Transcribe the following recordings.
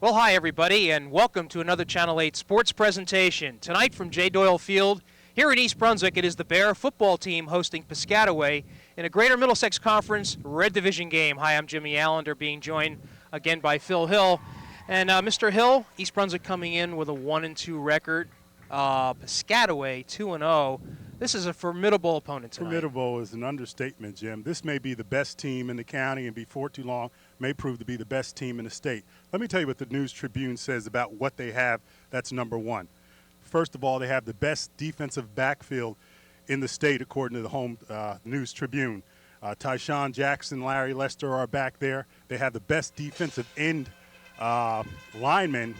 Well, hi, everybody, and welcome to another Channel 8 sports presentation. Tonight from J. Doyle Field, here in East Brunswick, it is the Bear football team hosting Piscataway in a Greater Middlesex Conference Red Division game. Hi, I'm Jimmy Allinder, being joined again by Phil Hill. And Mr. Hill, East Brunswick coming in with a 1-2 record. Piscataway 2-0. This is a formidable opponent tonight. Formidable is an understatement, Jim. This may be the best team in the county, and before too long may prove to be the best team in the state. Let me tell you what the News Tribune says about what they have. That's number one. First of all, they have the best defensive backfield in the state, according to the home News Tribune. Tyshawn Jackson, Larry Lester are back there. They have the best defensive end lineman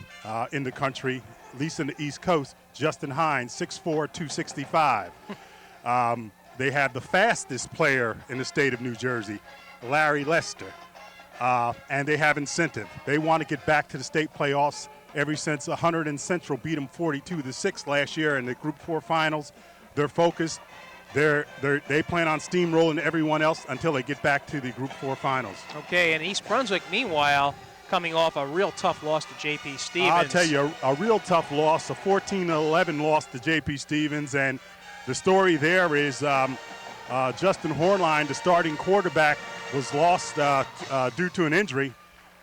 in the country, at least in the East Coast, Justin Hines, 6'4", 265. They have the fastest player in the state of New Jersey, Larry Lester. And they have incentive. They want to get back to the state playoffs ever since 100 and Central beat them 42-6 last year in the Group 4 finals. They're focused. They plan on steamrolling everyone else until they get back to the Group 4 finals. Okay, and East Brunswick, meanwhile, coming off a real tough loss to J.P. Stevens. I'll tell you, a real tough loss, a 14-11 loss to J.P. Stevens. And the story there is Justin Horline, the starting quarterback, was lost due to an injury.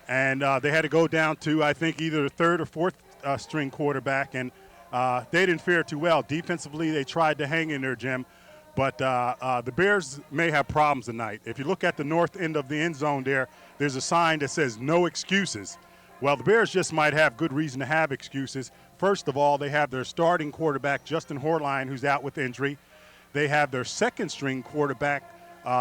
And they had to go down to, I think, either the third or fourth string quarterback. And they didn't fare too well. Defensively, they tried to hang in there, Jim. But the Bears may have problems tonight. If you look at the north end of the end zone there's a sign that says no excuses. Well, the Bears just might have good reason to have excuses. First of all, they have their starting quarterback, Justin Horline, who's out with injury. They have their second-string quarterback,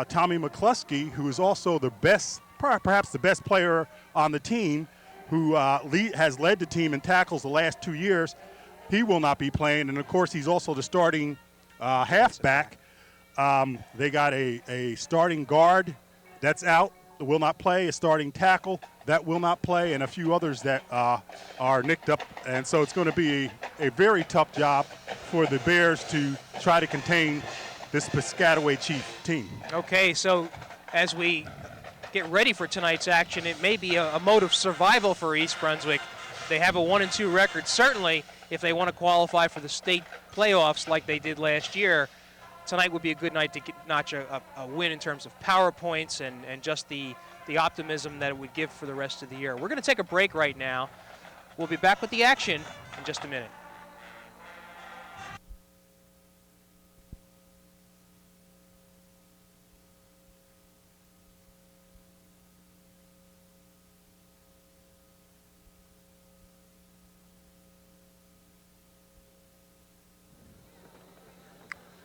Tommy McCluskey, who is also the best, perhaps the best player on the team, who has led the team in tackles the last 2 years. He will not be playing. And, of course, he's also the starting halfback. They got a starting guard that's out, will not play, a starting tackle that will not play, and a few others that are nicked up. And so it's going to be a very tough job for the Bears to try to contain this Piscataway Chief team. Okay, so as we get ready for tonight's action, it may be a mode of survival for East Brunswick. They have a 1-2 record. Certainly, if they want to qualify for the state playoffs like they did last year, tonight would be a good night to notch a win in terms of power points and just the optimism that it would give for the rest of the year. We're going to take a break right now. We'll be back with the action in just a minute.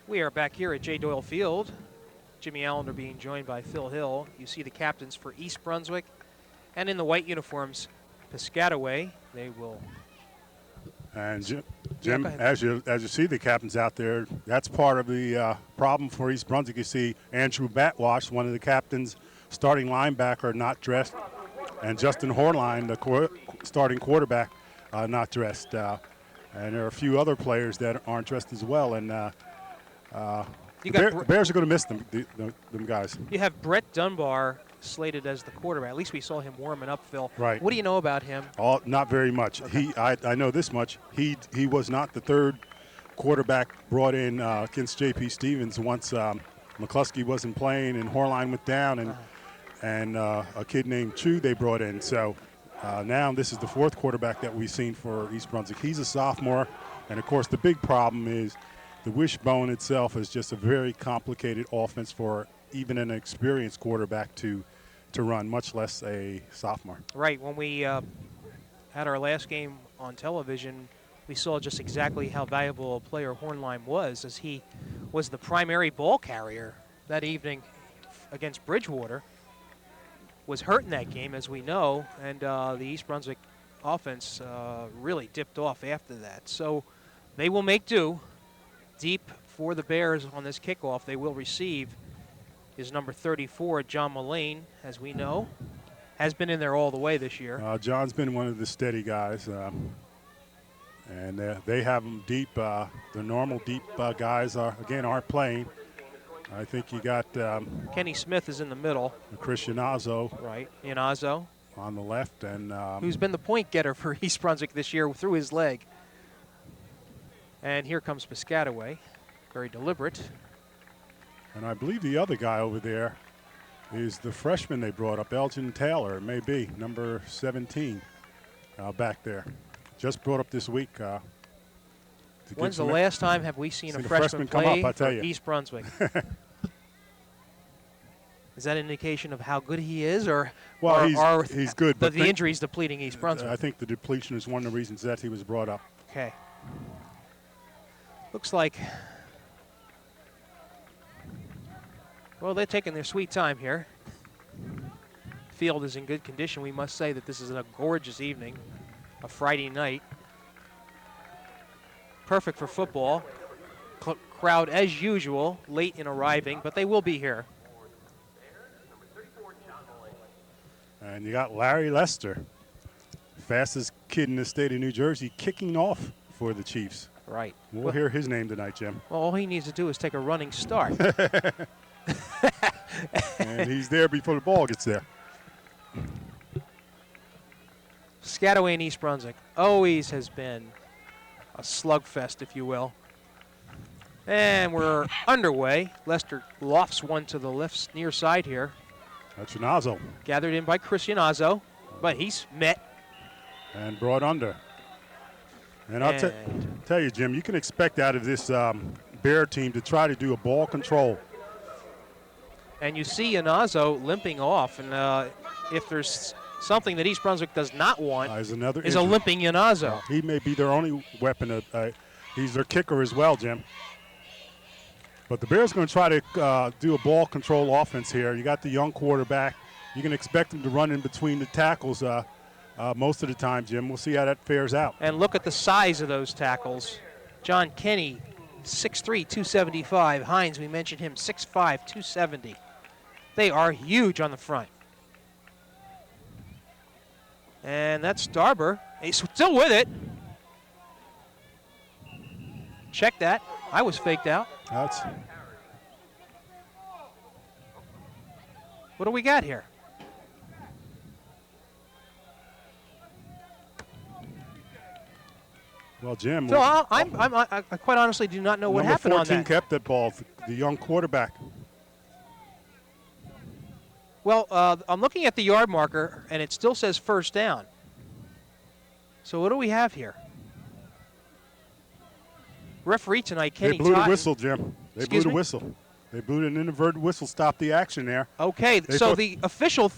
We are back here at J. Doyle Field. Jimmy Allender being joined by Phil Hill. You see the captains for East Brunswick, and in the white uniforms, Piscataway. They will. And Jim, as you see the captains out there, that's part of the problem for East Brunswick. You see Andrew Batwash, one of the captains, starting linebacker, not dressed, and Justin Horline, the starting quarterback, not dressed. And there are a few other players that aren't dressed as well. And Bears are going to miss them guys. You have Brett Dunbar slated as the quarterback. At least we saw him warming up, Phil. Right. What do you know about him? Not very much. Okay. I know this much. He was not the third quarterback brought in against J.P. Stevens once McCluskey wasn't playing and Horline went down, and a kid named Chu they brought in. So now this is the fourth quarterback that we've seen for East Brunswick. He's a sophomore, and, of course, the big problem is the wishbone itself is just a very complicated offense for even an experienced quarterback to run, much less a sophomore. Right. When we had our last game on television, we saw just exactly how valuable a player Hornline was, as he was the primary ball carrier that evening against Bridgewater. Was hurt in that game, as we know, and the East Brunswick offense really dipped off after that. So they will make do. Deep for the Bears on this kickoff, they will receive is number 34, John Mullane, as we know, has been in there all the way this year. John's been one of the steady guys, and they have them deep. The normal deep guys aren't playing. I think you got Kenny Smith is in the middle. Chris Ianazzo. Right, Ianazzo. on the left, and who's been the point getter for East Brunswick this year through his leg. And here comes Piscataway, very deliberate. And I believe the other guy over there is the freshman they brought up, Elgin Taylor, it may be, number 17 back there. Just brought up this week. When's the last time have we seen a freshman come play up, I tell for you. East Brunswick? Is that an indication of how good he is, or he's good, the but injuries depleting East Brunswick? I think the depletion is one of the reasons that he was brought up. Okay. Looks like, well, they're taking their sweet time here. Field is in good condition. We must say that this is a gorgeous evening, a Friday night. Perfect for football. Crowd, as usual, late in arriving, but they will be here. And you got Larry Lester, fastest kid in the state of New Jersey, kicking off for the Chiefs. Right. We'll hear his name tonight, Jim. Well, all he needs to do is take a running start. And he's there before the ball gets there. Piscataway in East Brunswick always has been a slugfest, if you will. And we're underway. Lester lofts one to the left near side here. That's Yanazzo. Gathered in by Chris Yanazzo, but he's met. And brought under. And I'll tell you, Jim, you can expect out of this Bear team to try to do a ball control. And you see Yanazzo limping off, and if there's something that East Brunswick does not want is a limping Yanazzo. He may be their only weapon. He's their kicker as well, Jim. But the Bears are going to try to do a ball control offense here. You got the young quarterback. You can expect him to run in between the tackles most of the time, Jim. We'll see how that fares out. And look at the size of those tackles. John Kenny, 6'3", 275. Hines, we mentioned him, 6'5", 270. They are huge on the front. And that's Starber. He's still with it. Check that. I was faked out. What do we got here? Well, Jim. So I quite honestly do not know what happened on that. Number 14 kept that ball, the young quarterback. Well, I'm looking at the yard marker, and it still says first down. So what do we have here? Referee tonight, Kenny They blew Totten. the whistle, Jim. They blew the whistle. They blew an inadvertent whistle, stopped the action there. Okay, so the official,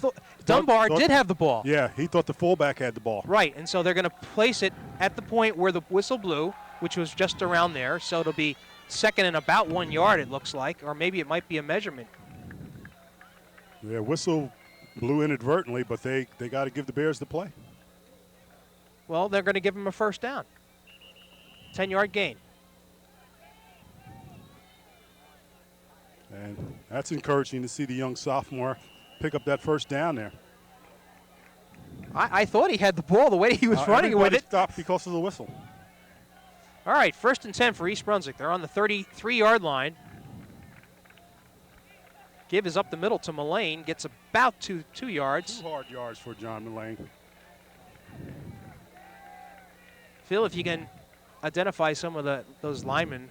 Dunbar did have the ball. Yeah, he thought the fullback had the ball. Right, and so they're going to place it at the point where the whistle blew, which was just around there. So it'll be second and about 1 yard, it looks like, or maybe it might be a measurement. Yeah, whistle blew inadvertently, but they got to give the Bears the play. Well, they're going to give them a first down. 10-yard gain. And that's encouraging to see the young sophomore pick up that first down there. I thought he had the ball the way he was running with it. Stopped because of the whistle. All right, 1st and 10 for East Brunswick. They're on the 33-yard line. Give is up the middle to Mullane. Gets about 2 yards. 2 hard yards for John Mullane. Phil, if you can identify some of those linemen.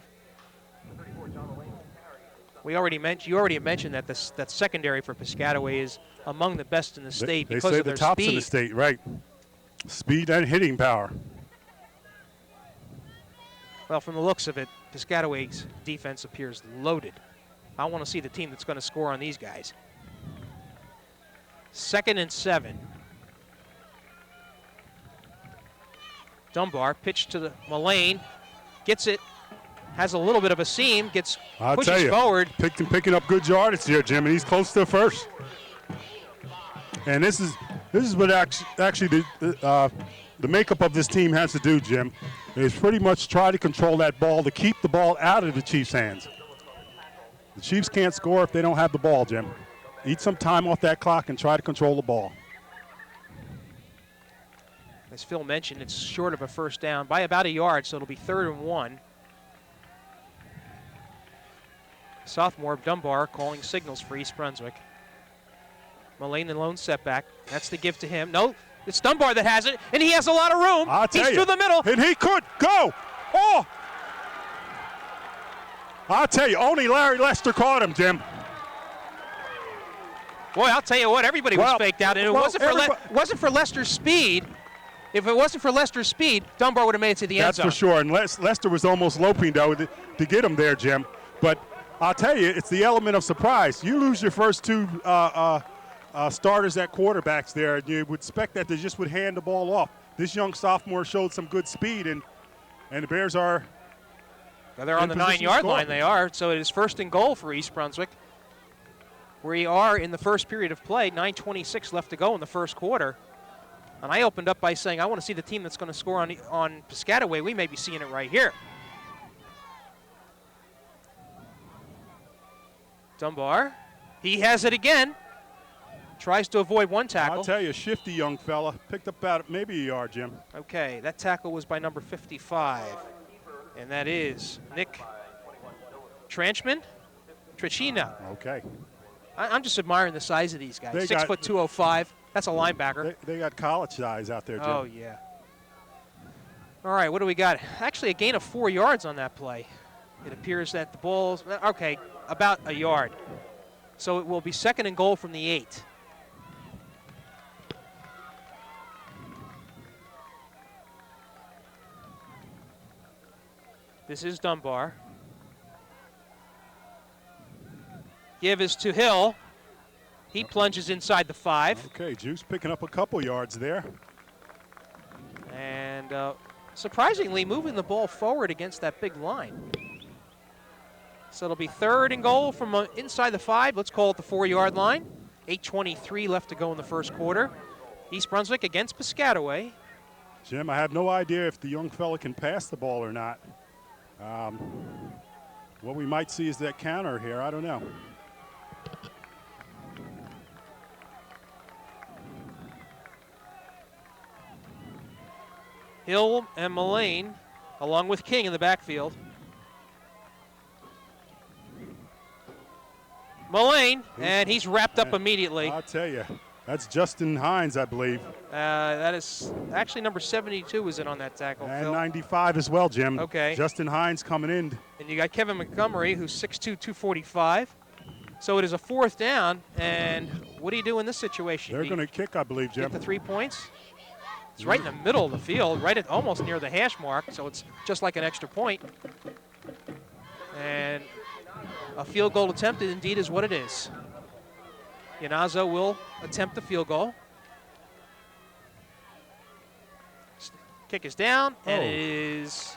You already mentioned that that secondary for Piscataway is among the best in the state because of their speed. They say the tops speed. in the state, right. Speed and hitting power. Well, from the looks of it, Piscataway's defense appears loaded. I want to see the team that's going to score on these guys. 2nd and 7. Dunbar pitch to the Mullane, gets it, has a little bit of a seam, pushes forward. Picking up good yardage here, Jim, and he's close to first. And this is what actually the makeup of this team has to do, Jim, is pretty much try to control that ball to keep the ball out of the Chiefs' hands. The Chiefs can't score if they don't have the ball, Jim. Eat some time off that clock and try to control the ball. As Phil mentioned, it's short of a first down by about 1 yard, so it'll be 3rd and 1. Sophomore Dunbar calling signals for East Brunswick. Mullane, the lone setback. That's the give to him. No, it's Dunbar that has it, and he has a lot of room. He's through the middle. And he could go. Oh! I'll tell you, only Larry Lester caught him, Jim. Boy, I'll tell you what, everybody was faked out, and it wasn't for Lester's speed. If it wasn't for Lester's speed, Dunbar would have made it to the end zone. That's for sure, and Lester was almost loping, though, to get him there, Jim. But I'll tell you, it's the element of surprise. You lose your first two starters at quarterbacks there, and you would expect that they just would hand the ball off. This young sophomore showed some good speed, and the Bears are they're on the 9-yard line. They are, so it is 1st and goal for East Brunswick. We are in the first period of play, 9:26 left to go in the first quarter. And I opened up by saying I want to see the team that's going to score on Piscataway. We may be seeing it right here. Dunbar, he has it again. Tries to avoid one tackle. I'll tell you, shifty young fella. Picked up about maybe a yard, Jim. Okay, that tackle was by number 55. And that is Nick Tranchman. Trachina. Okay. I'm just admiring the size of these guys. 6 foot 205. That's a linebacker. They got college size out there, Jim. Oh, yeah. All right, what do we got? Actually, a gain of 4 yards on that play. It appears that the ball's, okay, about a yard. So it will be 2nd and goal from the 8. This is Dunbar. Give is to Hill. He plunges inside the 5. Okay, Juice picking up a couple yards there. And surprisingly moving the ball forward against that big line. So it'll be 3rd and goal from inside the 5. Let's call it the 4-yard line. 8:23 left to go in the first quarter. East Brunswick against Piscataway. Jim, I have no idea if the young fella can pass the ball or not. What we might see is that counter here. I don't know. Hill and Mullane, along with King in the backfield. Mullane, and he's wrapped up immediately. I'll tell you, that's Justin Hines, I believe. That is actually number 72 was in on that tackle. And Phil. 95 as well, Jim. Okay. Justin Hines coming in. And you got Kevin Montgomery, who's 6'2", 245. So it is a 4th down, and what do you do in this situation? They're going to kick, I believe, Jim. Get the 3 points? It's right in the middle of the field, right at almost near the hash mark, so it's just like an extra point. And a field goal attempted indeed is what it is. Yanazo will attempt the field goal. Kick is down, and it is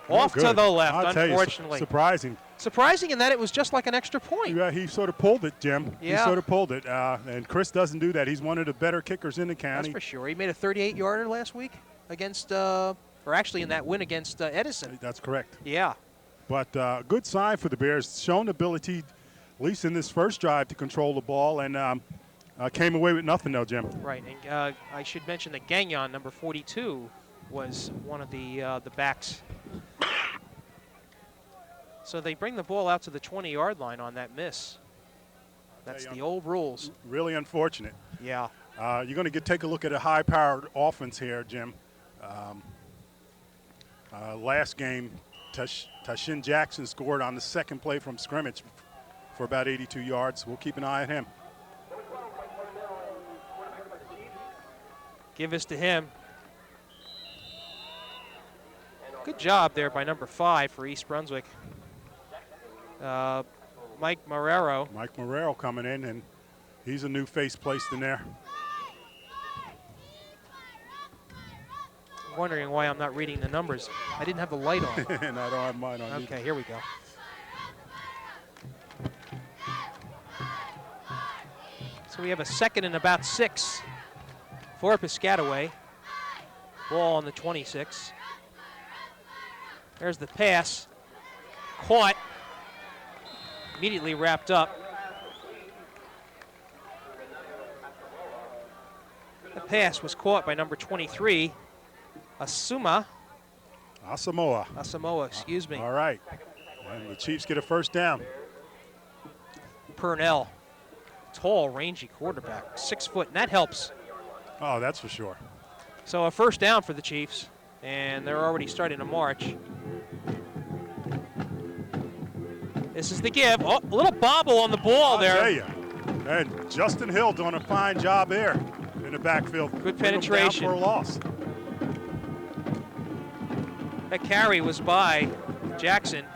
off to the left, I'll unfortunately. Tell you, surprising. Surprising in that it was just like an extra point. Yeah, he sort of pulled it, Jim. Yeah. He sort of pulled it. And Chris doesn't do that. He's one of the better kickers in the county. That's for sure. He made a 38-yarder last week against, or actually in that win against Edison. That's correct. Yeah. But good sign for the Bears. Shown ability, at least in this first drive, to control the ball, and came away with nothing, though, Jim. Right. And I should mention that Gagnon, number 42, was one of the backs. So they bring the ball out to the 20-yard line on that miss. That's the old rules. Really unfortunate. Yeah. You're going to take a look at a high-powered offense here, Jim. Last game, Tashin Jackson scored on the 2nd play from scrimmage for about 82 yards. We'll keep an eye on him. Give this to him. Good job there by number 5 for East Brunswick. Mike Marrero. Mike Marrero coming in, and he's a new face placed in there. I'm wondering why I'm not reading the numbers. I didn't have the light on. And I don't have mine on. Okay, here we go. So we have a 2nd and about 6 for Piscataway. Ball on the 26. There's the pass. Caught. Immediately wrapped up. The pass was caught by number 23, Asamoah, excuse me. All right. And the Chiefs get a 1st down. Purnell tall, rangy quarterback, 6 foot, and that helps. Oh, that's for sure. So a first down for the Chiefs, and they're already starting to march. This is the give. Oh, a little bobble on the ball there. I'll tell you. And Justin Hill doing a fine job there in the backfield. Good penetration. Down for a loss. That carry was by Jackson,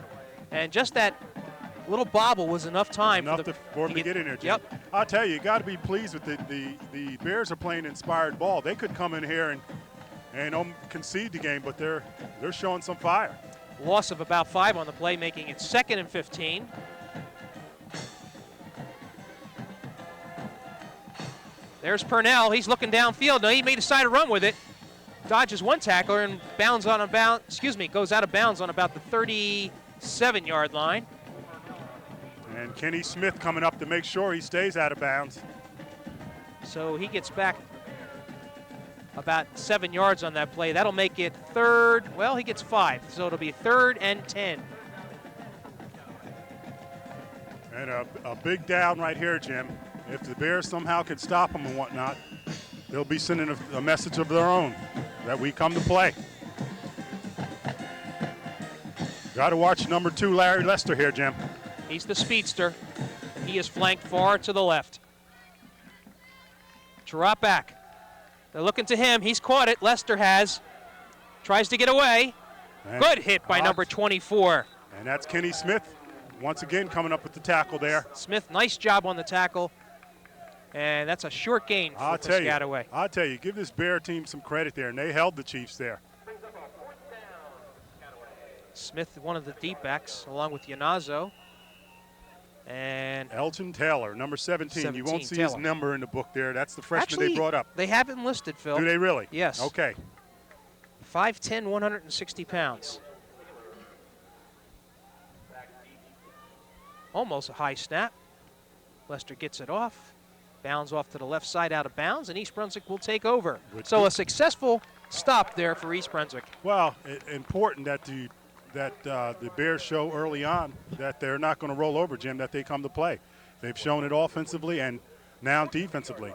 and just that little bobble was enough time for him to get in there, Jim. Yep. I'll tell you, you got to be pleased with the Bears are playing inspired ball. They could come in here and concede the game, but they're showing some fire. Loss of about 5 on the play, making it 2nd and 15. There's Purnell. He's looking downfield. No, he may decide to run with it. Dodges one tackler and goes out of bounds on about the 37-yard line. And Kenny Smith coming up to make sure he stays out of bounds. So he gets back about 7 yards on that play. That'll make it 3rd. Well, he gets 5, so it'll be 3rd and 10. And a big down right here, Jim. If the Bears somehow could stop them and whatnot, they'll be sending a message of their own that we come to play. Got to watch number 2, Larry Lester here, Jim. He's the speedster. He is flanked far to the left. Drop back. They're looking to him. He's caught it. Lester has. Tries to get away. And good hit by number 24. And that's Kenny Smith once again coming up with the tackle there. Smith, nice job on the tackle. And that's a short gain for Piscataway. I'll tell you, give this Bear team some credit there, and they held the Chiefs there. Smith, one of the deep backs, along with Yanazo. And Elgin Taylor, number 17. You won't see his number in the book there. That's the freshman they brought up. They have him listed, Phil. Do they really? Yes. Okay. 5'10", 160 pounds. Almost a high snap. Lester gets it off. Bounds off to the left side out of bounds, and East Brunswick will take over. So a successful stop there for East Brunswick. Well, important that the Bears show early on that they're not going to roll over, Jim, that they come to play. They've shown it offensively and now defensively.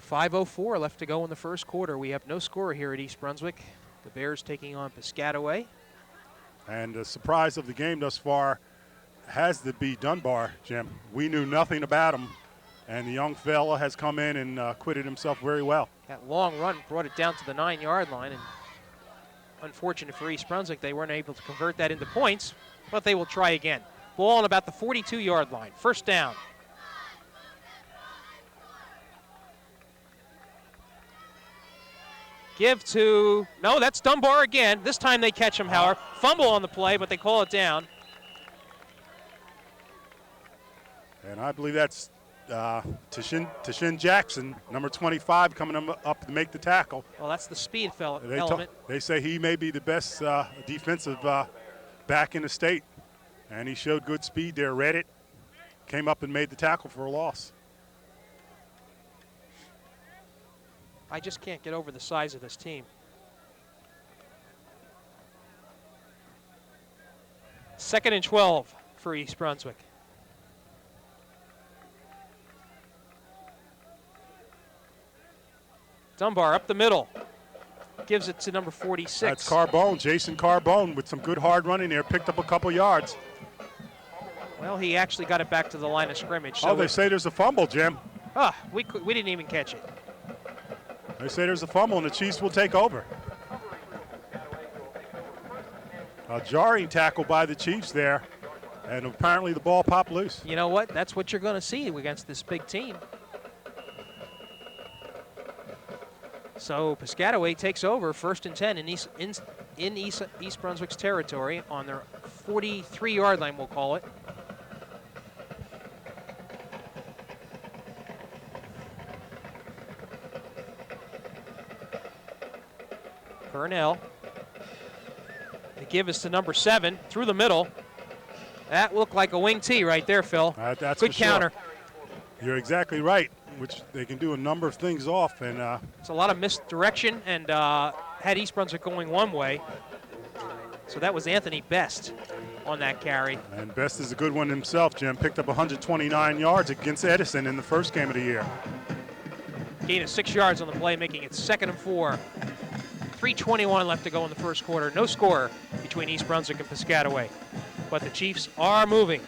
5:04 left to go in the first quarter. We have no score here at East Brunswick. The Bears taking on Piscataway. And the surprise of the game thus far has to be Dunbar, Jim. We knew nothing about him, and the young fella has come in and acquitted himself very well. That long run brought it down to the 9-yard line, and unfortunate for East Brunswick, they weren't able to convert that into points, but they will try again. Ball on about the 42-yard line. First down. Give to, no, that's Dunbar again. This time they catch him, however. Fumble on the play, but they call it down. And I believe that's Tashin Jackson, number 25, coming up to make the tackle. Well, that's the speed element. They say he may be the best defensive back in the state. And he showed good speed there, read it, came up and made the tackle for a loss. I just can't get over the size of this team. Second and 12 for East Brunswick. Dunbar up the middle. Gives it to number 46. That's Carbone, Jason Carbone, with some good hard running there. Picked up a couple yards. Well, he actually got it back to the line of scrimmage. So they say there's a fumble, Jim. We didn't even catch it. They say there's a fumble, and the Chiefs will take over. A jarring tackle by the Chiefs there, and apparently the ball popped loose. You know what? That's what you're going to see against this big team. So Piscataway takes over, 1st and 10 in East Brunswick's territory on their 43-yard line, we'll call it. Purnell. The give is to number 7 through the middle. That looked like a wing T right there, Phil. That's good counter. Sure. You're exactly right, which they can do a number of things off. And it's a lot of misdirection and had East Brunswick going one way. So that was Anthony Best. on that carry. And Best is a good one himself, Jim. Picked up 129 yards against Edison in the first game of the year. Gain of 6 yards on the play, making it 2nd and 4. 3:21 left to go in the first quarter. No score between East Brunswick and Piscataway. But the Chiefs are moving.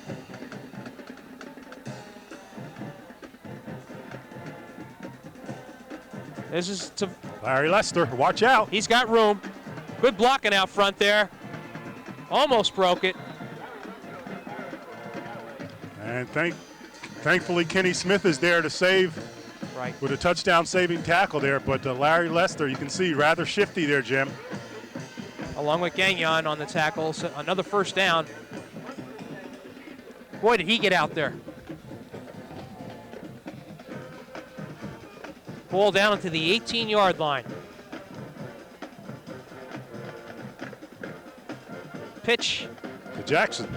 This is to Larry Lester, watch out. He's got room. Good blocking out front there. Almost broke it. And thankfully Kenny Smith is there to save with a touchdown saving tackle there. But Larry Lester, you can see, rather shifty there, Jim. Along with Gagnon on the tackle. So another first down. Boy, did he get out there. Ball down into the 18-yard line. Pitch to Jackson.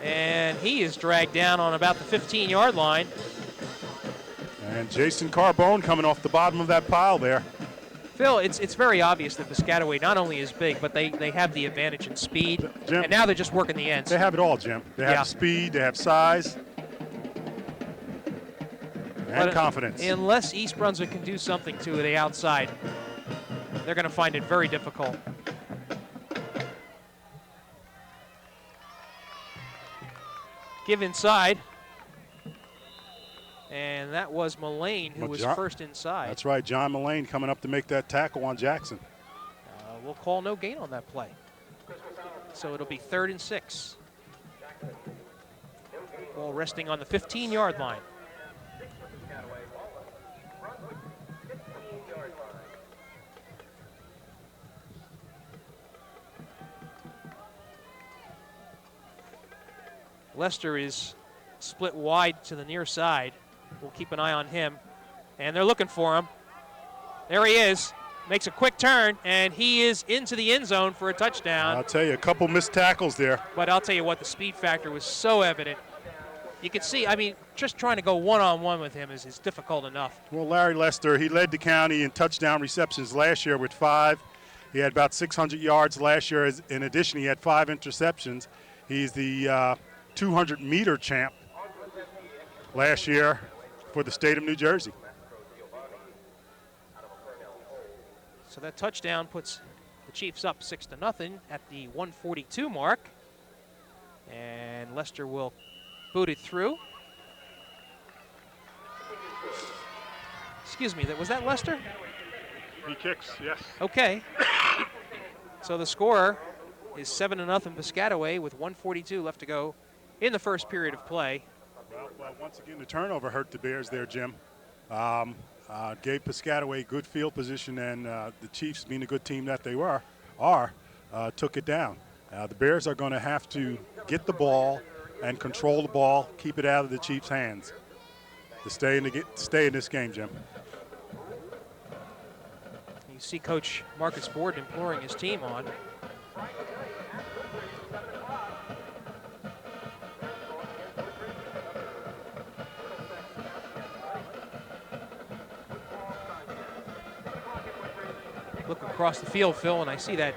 And he is dragged down on about the 15-yard line. And Jason Carbone coming off the bottom of that pile there. Phil, it's very obvious that Piscataway not only is big, but they have the advantage in speed. Jim, and now they're just working the ends. They have it all, Jim. They have speed, they have size, and confidence. Unless East Brunswick can do something to the outside, they're going to find it very difficult. Give inside. And that was Mullane who was first inside. That's right, John Mullane coming up to make that tackle on Jackson. We'll call no gain on that play. So it'll be 3rd and 6. Ball resting on the 15-yard line. Lester is split wide to the near side. We'll keep an eye on him. And they're looking for him. There he is. Makes a quick turn, and he is into the end zone for a touchdown. I'll tell you, a couple missed tackles there. But I'll tell you what, the speed factor was so evident. You can see, I mean, just trying to go one-on-one with him is difficult enough. Well, Larry Lester, he led the county in touchdown receptions last year with 5. He had about 600 yards last year. In addition, he had 5 interceptions. He's the 200-meter champ last year for the state of New Jersey. So that touchdown puts the Chiefs up 6-0 at the 142 mark. And Lester will boot it through. Excuse me, was that Lester? He kicks, yes. Okay. So the score is 7-0 Piscataway with 1:42 left to go in the first period of play. Well, once again, the turnover hurt the Bears there, Jim. Gave Piscataway good field position, and the Chiefs, being a good team that they took it down. The Bears are going to have to get the ball and control the ball, keep it out of the Chiefs' hands to stay in this game, Jim. You see Coach Marcus Ford imploring his team on. Look across the field, Phil, and I see that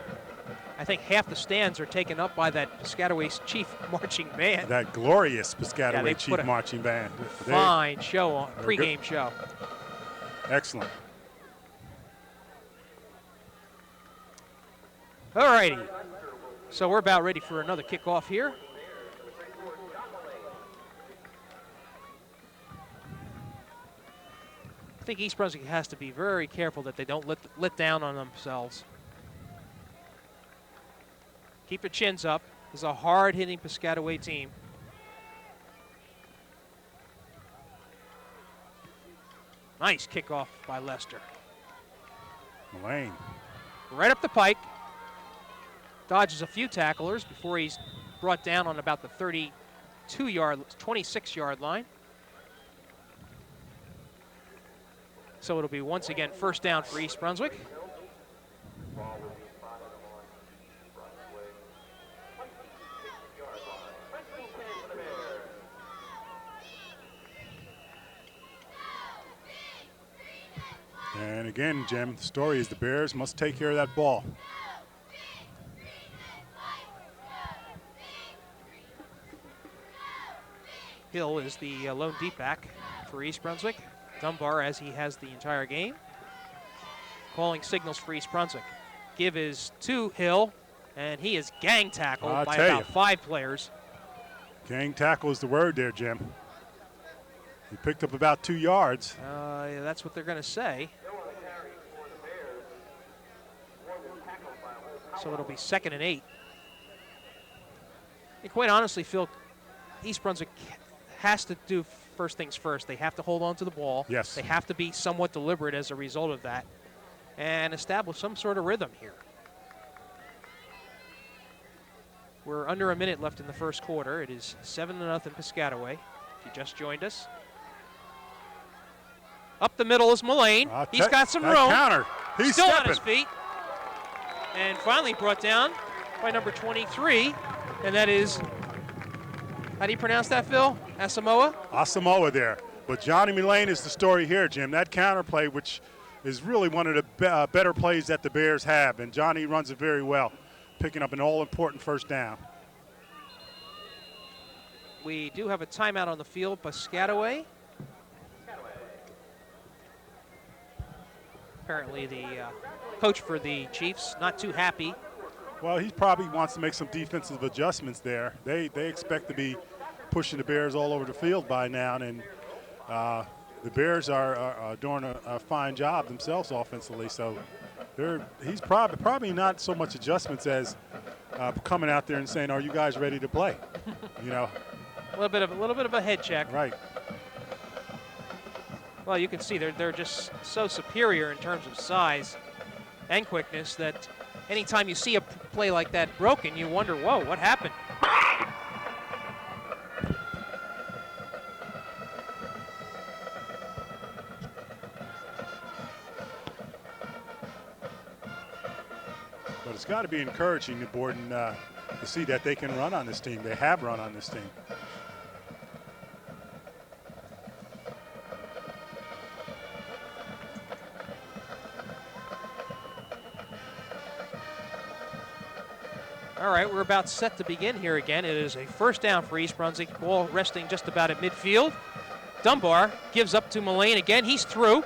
I think half the stands are taken up by that Piscataway's chief marching band. That glorious Piscataway chief marching band. Fine show on pregame show. Excellent. All righty. So we're about ready for another kickoff here. I think East Brunswick has to be very careful that they don't let down on themselves. Keep your chins up. This is a hard-hitting Piscataway team. Nice kickoff by Lester. Mullane. Right up the pike. Dodges a few tacklers before he's brought down on about the 26-yard line. So it'll be once again first down for East Brunswick. And again, Jim, the story is the Bears must take care of that ball. Hill is the lone deep back for East Brunswick. Dunbar, as he has the entire game, calling signals for East Brunswick. Give is to Hill, and he is gang tackled by about 5 players. Gang tackle is the word there, Jim. He picked up about 2 yards. Yeah, that's what they're going to say. So it'll be 2nd and 8. And quite honestly, Phil, East Brunswick has to do first things first. They have to hold on to the ball. Yes. They have to be somewhat deliberate as a result of that and establish some sort of rhythm here. We're under a minute left in the first quarter. It is 7-0 Piscataway, if you just joined us. Up the middle is Mullane. He's got some room. Counter. He's still stepping on his feet. And finally brought down by number 23, and that is, how do you pronounce that, Phil? Asamoah? Asamoah there. But Johnny Mullane is the story here, Jim. That counter play, which is really one of the better plays that the Bears have, and Johnny runs it very well, picking up an all-important first down. We do have a timeout on the field. Piscataway. Apparently the coach for the Chiefs not too happy. Well, he probably wants to make some defensive adjustments there. They expect to be pushing the Bears all over the field by now, and the Bears are doing a fine job themselves offensively. So he's probably not so much adjustments as coming out there and saying, "Are you guys ready to play?" You know, a little bit of a head check. Right. Well, you can see they're just so superior in terms of size and quickness that anytime you see a play like that broken, you wonder, whoa, what happened? But it's got to be encouraging to Borden to see that they can run on this team. They have run on this team. All right, we're about set to begin here again. It is a first down for East Brunswick. Ball resting just about at midfield. Dunbar gives up to Mullane again. He's through.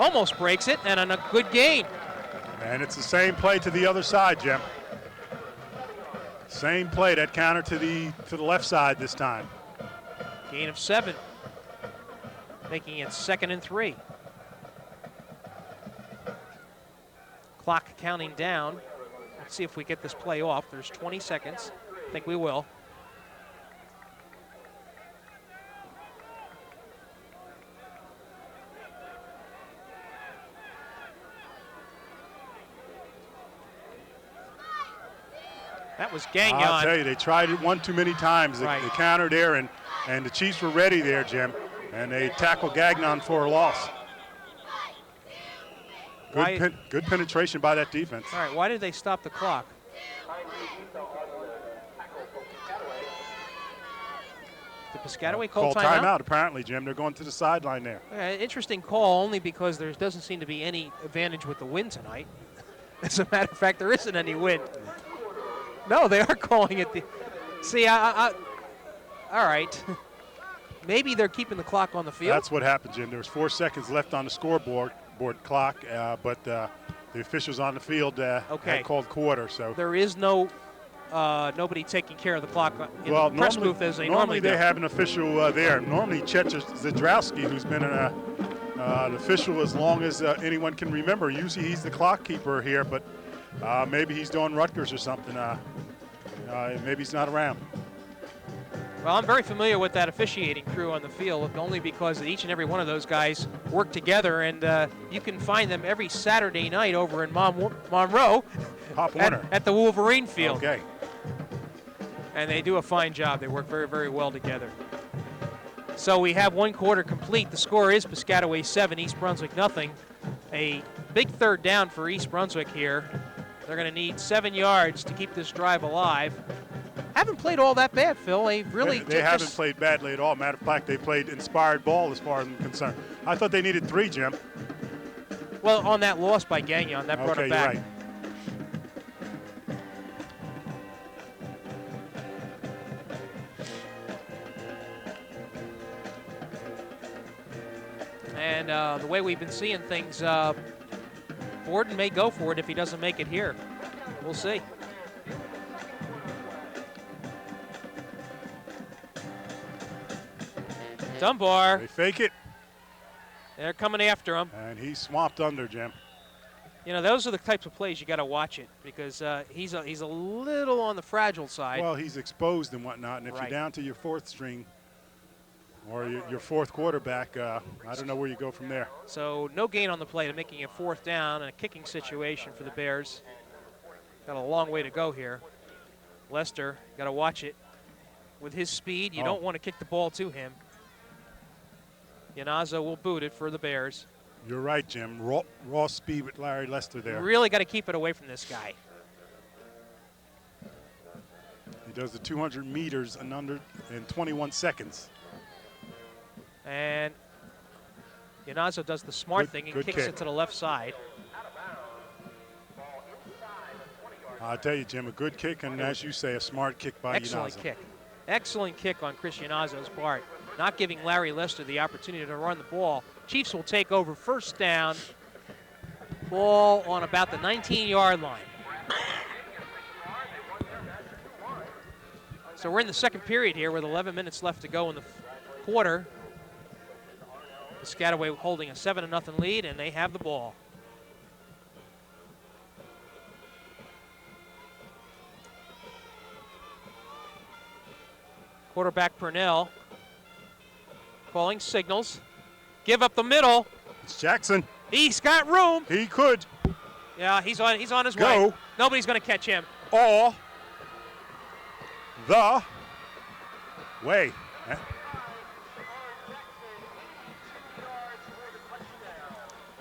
Almost breaks it, and on a good gain. And it's the same play to the other side, Jim. Same play, that counter to the left side this time. Gain of 7, making it 2nd and 3. Clock counting down. Let's see if we get this play off. There's 20 seconds. I think we will. That was Gagnon. I'll tell you, they tried it one too many times. They countered there, and the Chiefs were ready there, Jim. And they tackled Gagnon for a loss. Good penetration by that defense. All right, why did they stop the clock? Did Piscataway call timeout? Timeout, apparently, Jim. They're going to the sideline there. Interesting call, only because there doesn't seem to be any advantage with the wind tonight. As a matter of fact, there isn't any wind. No, they are calling it the. See, all right. Maybe they're keeping the clock on the field. That's what happened, Jim. There was 4 seconds left on the scoreboard clock, but the officials on the field had called quarter. So there is no nobody taking care of the clock in the press booth as they normally do. They have an official there. Normally, Chet Zdrowski, who's been an official as long as anyone can remember. Usually, he's the clock keeper here, but maybe he's doing Rutgers or something. Maybe he's not around. Well, I'm very familiar with that officiating crew on the field, only because each and every one of those guys work together, and you can find them every Saturday night over in Monroe at the Wolverine Field. Okay. And they do a fine job. They work very, very well together. So we have one quarter complete. The score is Piscataway 7, East Brunswick nothing. A big third down for East Brunswick here. They're going to need 7 yards to keep this drive alive. Haven't played all that bad, Phil. They haven't played badly at all. Matter of fact, they played inspired ball as far as I'm concerned. I thought they needed 3, Jim. Well, on that loss by Gagnon, that brought it back. You're right. And the way we've been seeing things, Borden may go for it if he doesn't make it here. We'll see. Dunbar. They fake it. They're coming after him. And he's swamped under, Jim. You know, those are the types of plays you got to watch it because he's a little on the fragile side. Well, he's exposed and whatnot, and if Right. you're down to your fourth string or your fourth quarterback, I don't know where you go from there. So no gain on the play to making it 4th down and a kicking situation for the Bears. Got a long way to go here. Lester, got to watch it. With his speed, you don't want to kick the ball to him. Yanazo will boot it for the Bears. You're right, Jim. Raw speed with Larry Lester there. Really got to keep it away from this guy. He does the 200 meters in 21 seconds. And Yanazo does the smart thing and kicks it to the left side. I'll tell you, Jim, a good kick, and as you say, a smart kick by Excellent Yanazo. kick. Excellent kick on Chris Yanazo's part. Not giving Larry Lester the opportunity to run the ball. Chiefs will take over 1st down. Ball on about the 19-yard line. So we're in the second period here with 11 minutes left to go in the quarter. Piscataway holding a 7-0 lead, and they have the ball. Quarterback Purnell calling signals. Give up the middle. It's Jackson. He's got room. He could. Yeah, he's on his Go. way. Nobody's going to catch him. All the way.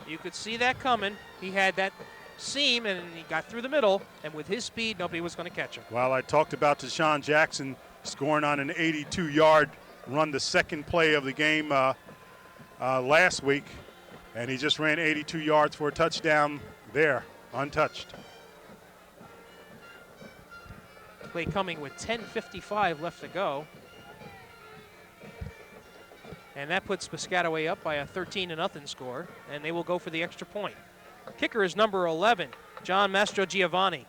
You could see that coming. He had that seam, and he got through the middle, and with his speed, nobody was going to catch him. Well, I talked about Deshaun Jackson scoring on an 82-yard run, the second play of the game last week, and he just ran 82 yards for a touchdown there, untouched. Play coming with 10:55 left to go. And that puts Piscataway up by a 13-0 score, and they will go for the extra point. Kicker is number 11, John Mastrogiovanni.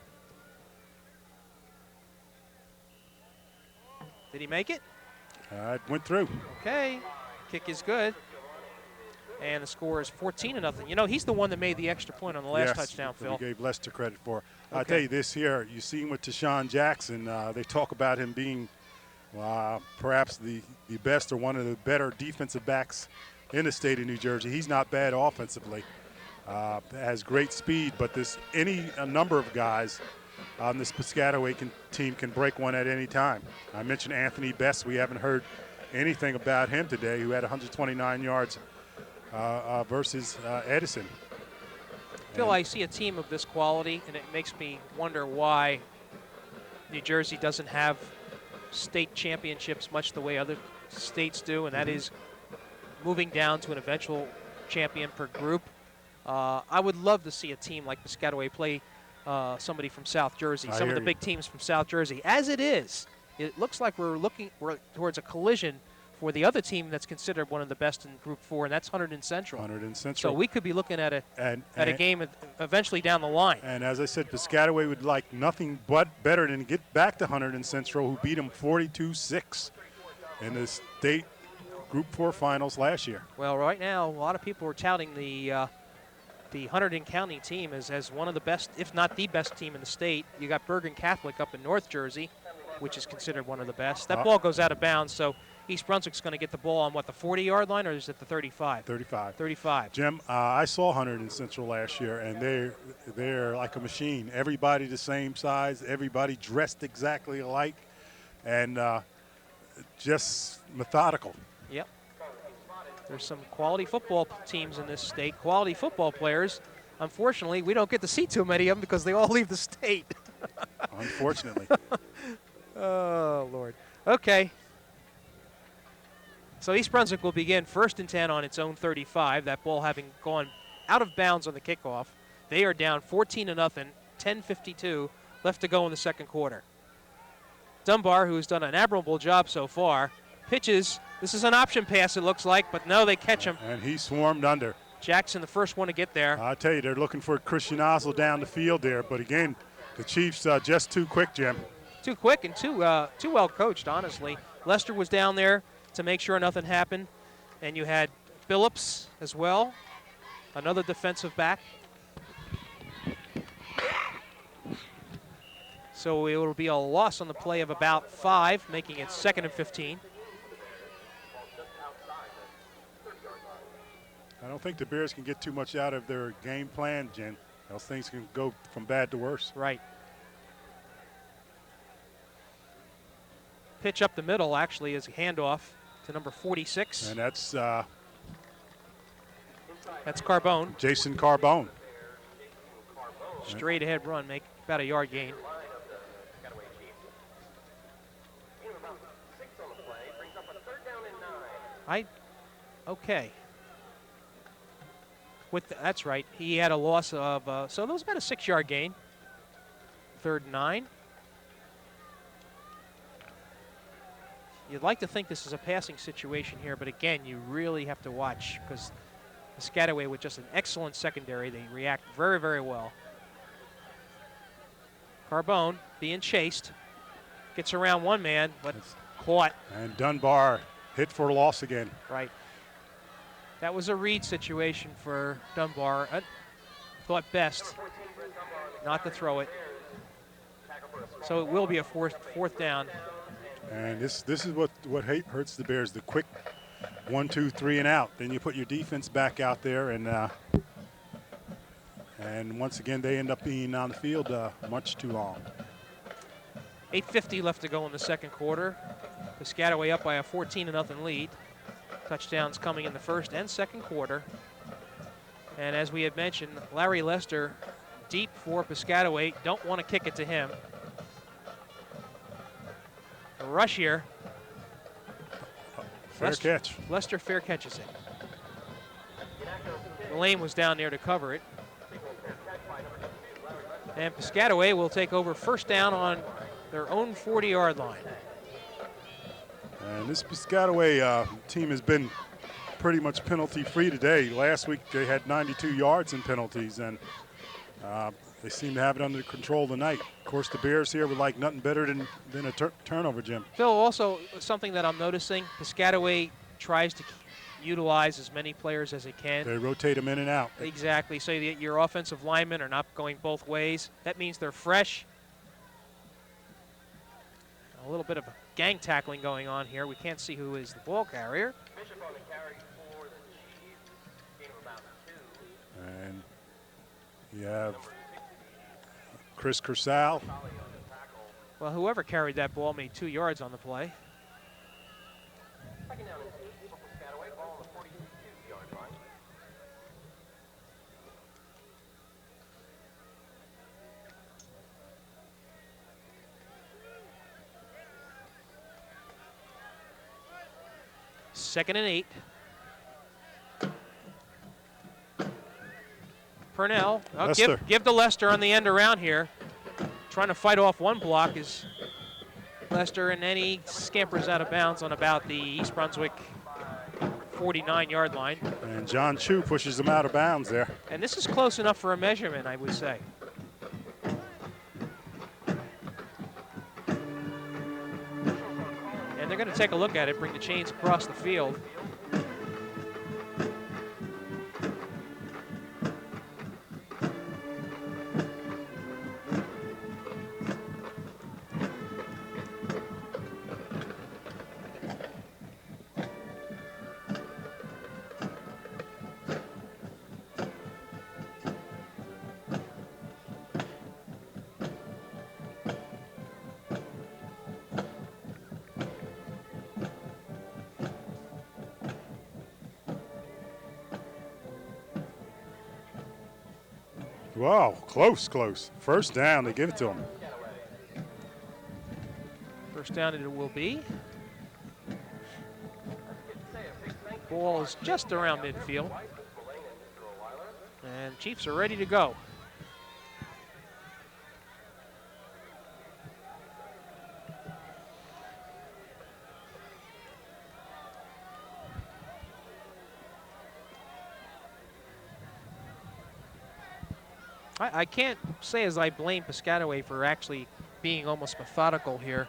Did he make it? It went through. Okay, kick is good. And the score is 14-0. You know, he's the one that made the extra point on the last touchdown, Phil. We gave Lester credit for. Okay. I'll tell you this here, you see him with Deshaun Jackson, they talk about him being perhaps the best or one of the better defensive backs in the state of New Jersey. He's not bad offensively. Has great speed, but a number of guys on this Piscataway team can break one at any time. I mentioned Anthony Best. We haven't heard anything about him today, who had 129 yards versus Edison. Phil, I see a team of this quality, and it makes me wonder why New Jersey doesn't have state championships much the way other states do, and that is moving down to an eventual champion per group. I would love to see a team like Piscataway play somebody from South Jersey, some of the big teams from South Jersey. As it is, it looks like we're towards a collision for the other team that's considered one of the best in Group 4, and that's Hunterdon Central. Hunterdon Central. So we could be looking at a game eventually down the line. And as I said, Piscataway would like nothing but better than get back to Hunterdon Central, who beat them 42-6 in the state Group 4 finals last year. Well, right now, a lot of people are touting the Hunterdon County team as one of the best, if not the best team in the state. You got Bergen Catholic up in North Jersey, which is considered one of the best. That ball goes out of bounds, so East Brunswick's going to get the ball on, what, the 40-yard line, or is it the 35? 35. 35. Jim, I saw Hunterdon Central last year, and they're like a machine. Everybody the same size, everybody dressed exactly alike, and just methodical. Yep. There's some quality football teams in this state, quality football players. Unfortunately, we don't get to see too many of them because they all leave the state. Unfortunately. Oh, Lord. Okay. So East Brunswick will begin 1st and 10 on its own 35, that ball having gone out of bounds on the kickoff. They are down 14-0, 10:52 left to go in the second quarter. Dunbar, who has done an admirable job so far, pitches This is an option pass, it looks like, but no, they catch him. And he swarmed under. Jackson, the first one to get there. I tell you, they're looking for Christian Oslo down the field there. But again, the Chiefs just too quick, Jim. Too quick and too well coached, honestly. Lester was down there to make sure nothing happened. And you had Phillips as well, another defensive back. So it will be a loss on the play of about 5, making it 2nd and 15. I don't think the Bears can get too much out of their game plan, Jen. Else things can go from bad to worse. Right. Pitch up the middle, actually, is a handoff to number 46. And that's Carbone. Jason Carbone. Straight ahead run, make about a yard gain. Okay. That's right. He had a loss of, so that was about a 6-yard gain. 3rd and 9. You'd like to think this is a passing situation here, but again, you really have to watch because Piscataway with just an excellent secondary. They react very, very well. Carbone being chased. Gets around one man, but caught. And Dunbar hit for a loss again. Right. That was a read situation for Dunbar. Thought best not to throw it. So it will be a fourth down. And this is what hurts the Bears, the quick 1, 2, 3 and out. Then you put your defense back out there, and once again they end up being on the field much too long. 8:50 left to go in the second quarter. Piscataway up by a 14-0 lead. Touchdowns coming in the first and second quarter. And as we had mentioned, Larry Lester deep for Piscataway. Don't want to kick it to him. A rush here. Fair catch. Lester fair catches it. Lane was down there to cover it. And Piscataway will take over first down on their own 40-yard line. And this Piscataway team has been pretty much penalty-free today. Last week they had 92 yards in penalties, and they seem to have it under control tonight. Of course, the Bears here would like nothing better than a turnover, Jim. Phil, also something that I'm noticing, Piscataway tries to utilize as many players as it can. They rotate them in and out. Exactly, so that your offensive linemen are not going both ways. That means they're fresh. A little bit of a gang tackling going on here. We can't see who is the ball carrier. And you have Chris Kersal. Well, whoever carried that ball made 2 yards on the play. Second and 8. Purnell, give to Lester on the end around here. Trying to fight off one block is Lester, and then he scampers out of bounds on about the East Brunswick 49-yard line. And John Chu pushes him out of bounds there. And this is close enough for a measurement, I would say. And they're going to take a look at it, bring the chains across the field. Wow, close. First down, they give it to him. First down it will be. Ball is just around midfield. And Chiefs are ready to go. I can't say as I blame Piscataway for actually being almost methodical here.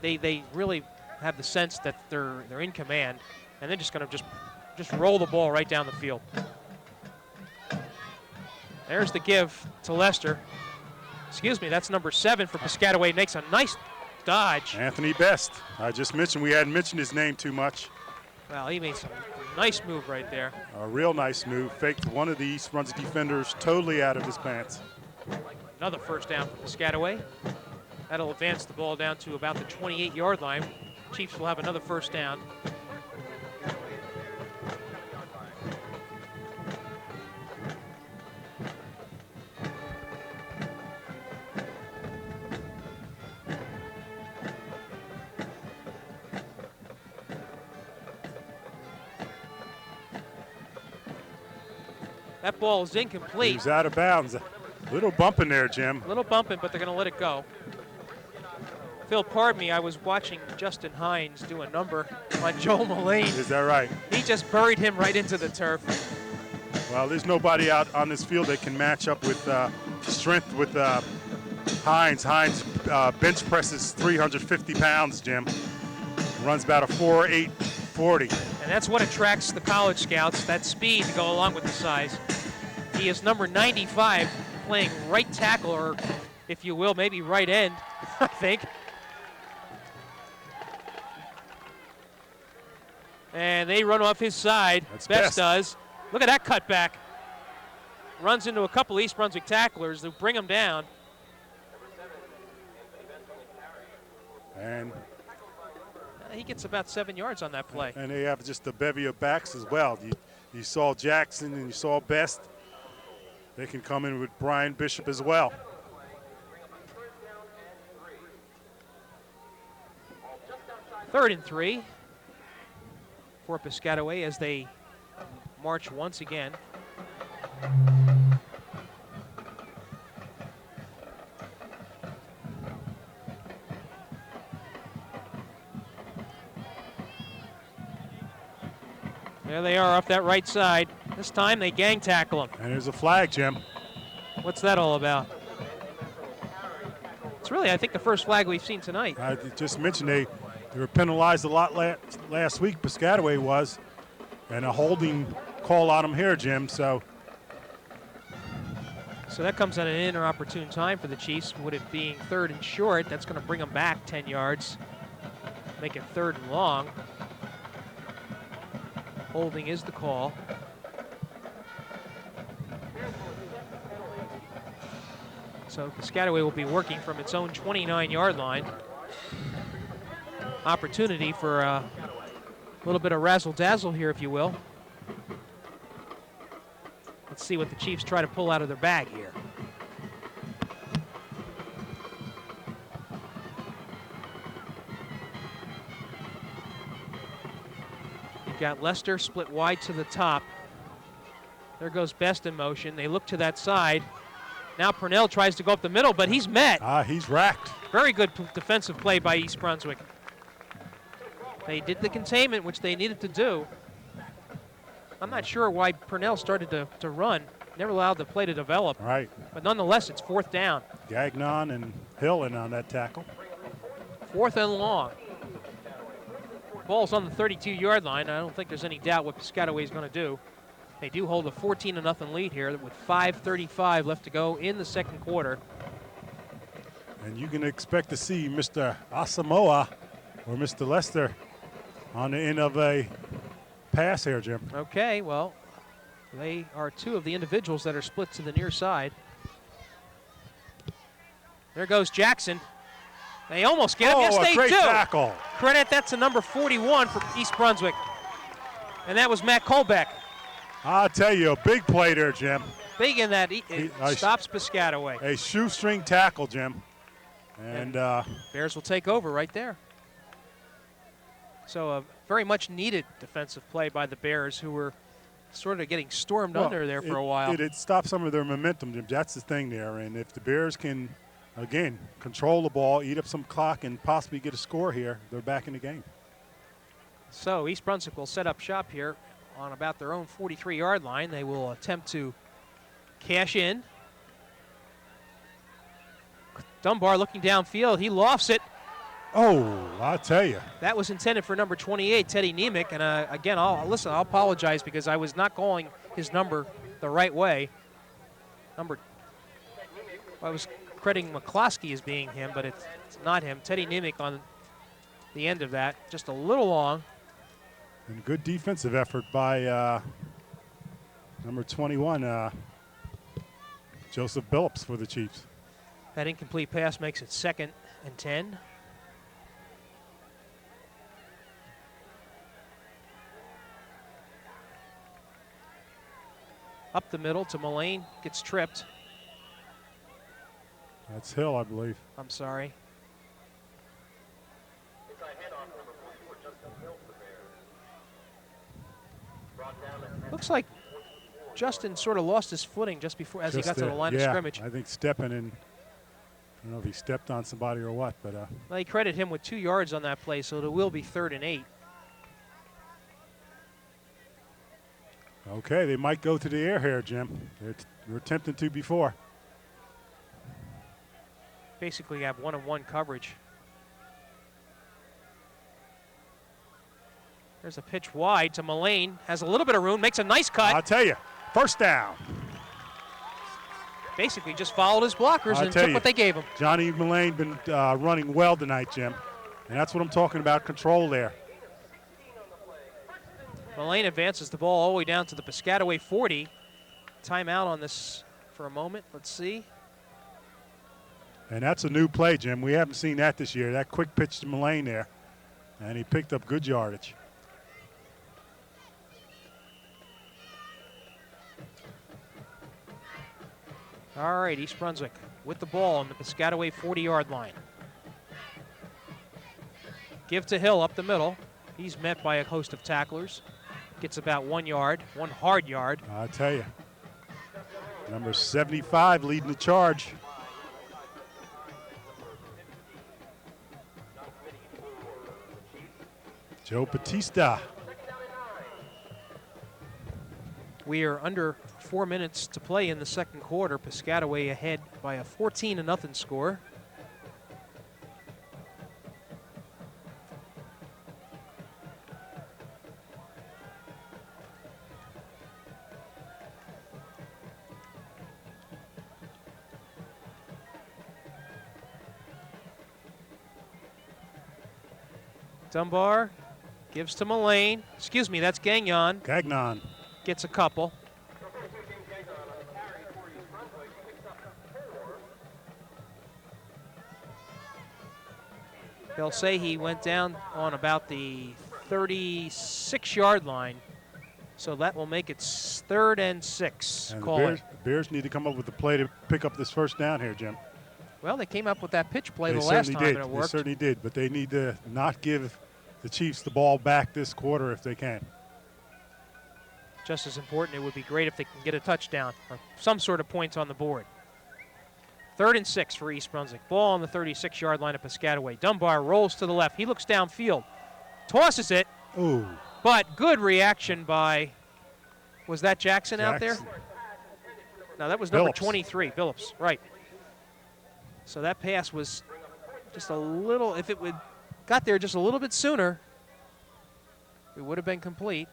They really have the sense that they're in command, and they're just going to just roll the ball right down the field. There's the give to Lester. Excuse me, that's number 7 for Piscataway. Makes a nice dodge. Anthony Best. I just mentioned, we hadn't mentioned his name too much. Well, he made some nice move right there. A real nice move. Faked one of the East Brunswick defenders totally out of his pants. Another first down for Piscataway. That'll advance the ball down to about the 28-yard line. Chiefs will have another first down. That ball is incomplete. He's out of bounds. A little bump in there, Jim. A little bumping, but they're going to let it go. Phil, pardon me, I was watching Justin Hines do a number on Joel Mullane. Is that right? He just buried him right into the turf. Well, there's nobody out on this field that can match up with strength with Hines. Hines bench presses 350 pounds, Jim. Runs about a 4.8 40. And that's what attracts the college scouts, that speed to go along with the size. He is number 95, playing right tackle, or if you will, maybe right end, I think. And they run off his side. That's Best Best does. Look at that cutback. Runs into a couple East Brunswick tacklers who bring him down. And He gets about 7 yards on that play. they have just a bevy of backs as well. You saw Jackson and you saw Best. They can come in with Brian Bishop as well. Third and 3 for Piscataway as they march once again. There they are off that right side. This time they gang tackle him. And there's a flag, Jim. What's that all about? It's really, I think, the first flag we've seen tonight. I just mentioned they were penalized a lot last week, Piscataway was, and a holding call on them here, Jim. So that comes at an inopportune time for the Chiefs. With it being 3rd and short, that's going to bring them back 10 yards, make it 3rd and long. Holding is the call. So Piscataway will be working from its own 29-yard line. Opportunity for a little bit of razzle-dazzle here, if you will. Let's see what the Chiefs try to pull out of their bag here. You've got Lester split wide to the top. There goes Best in motion. They look to that side. Now Purnell tries to go up the middle, but he's met. he's racked. Very good defensive play by East Brunswick. They did the containment, which they needed to do. I'm not sure why Purnell started to run. Never allowed the play to develop. Right. But nonetheless, it's 4th down. Gagnon and Hill in on that tackle. 4th and long. Ball's on the 32-yard line. I don't think there's any doubt what Piscataway is going to do. They do hold a 14-0 lead here with 5:35 left to go in the second quarter. And you can expect to see Mr. Asamoah or Mr. Lester on the end of a pass here, Jim. Okay, well, they are 2 of the individuals that are split to the near side. There goes Jackson. They almost get him. Yes, they great do. Tackle. Credit that to number 41 for East Brunswick. And that was Matt Kolbeck. I'll tell you, a big play there, Jim. Big in that stops Piscataway. A shoestring tackle, Jim. And Bears will take over right there. So a very much needed defensive play by the Bears, who were sort of getting stormed under there for a while. It stopped some of their momentum, Jim. That's the thing there. And if the Bears can, again, control the ball, eat up some clock, and possibly get a score here, they're back in the game. So East Brunswick will set up shop here on about their own 43-yard line. They will attempt to Cash in. Dunbar looking downfield. He lofts it. Oh, I'll tell you. That was intended for number 28, Teddy Nemec. And again, I'll apologize because I was not calling his number the right way. I was crediting McCloskey as being him, but it's not him. Teddy Nemec on the end of that, just a little long. And good defensive effort by number 21, Joseph Billups for the Chiefs. That incomplete pass makes it 2nd and 10. Up the middle to Mullane, gets tripped. That's Hill, I believe. I'm sorry. Looks like Justin sort of lost his footing just before as he got to the line of scrimmage. I think stepping in. I don't know if he stepped on somebody or what, but. Well, they credit him with 2 yards on that play, so it will be 3rd and 8. Okay, they might go to the air here, Jim. They were attempting to before. Basically have 1-on-1 coverage. There's a pitch wide to Mullane. Has a little bit of room, makes a nice cut. I'll tell you, first down. Basically just followed his blockers and took what they gave him. Johnny Mullane been running well tonight, Jim. And that's what I'm talking about, control there. Mullane advances the ball all the way down to the Piscataway 40. Timeout on this for a moment. Let's see. And that's a new play, Jim. We haven't seen that this year. That quick pitch to Mullane there. And he picked up good yardage. All right, East Brunswick with the ball on the Piscataway 40-yard line. Give to Hill up the middle. He's met by a host of tacklers. Gets about 1 yard, 1 hard yard. I'll tell you. Number 75 leading the charge. Joe Batista. We are under 4 minutes to play in the second quarter. Piscataway ahead by a 14-0 score. Dunbar gives to Mullane. Excuse me, that's Gagnon. Gagnon. Gets a couple. They'll say he went down on about the 36-yard line. So that will make it 3rd and 6. And the Bears need to come up with a play to pick up this first down here, Jim. Well, they came up with that pitch play They the last time and it They worked. certainly did, but they need to not give the Chiefs the ball back this quarter if they can. Just as important, it would be great if they can get a touchdown or some sort of points on the board. 3rd and 6 for East Brunswick. Ball on the 36-yard line of Piscataway. Dunbar rolls to the left. He looks downfield. Tosses it. Ooh. But good reaction by, was that Jackson out there? No, that was number 23, Billups, right. So that pass was just a little, if it would got there just a little bit sooner, it would have been complete.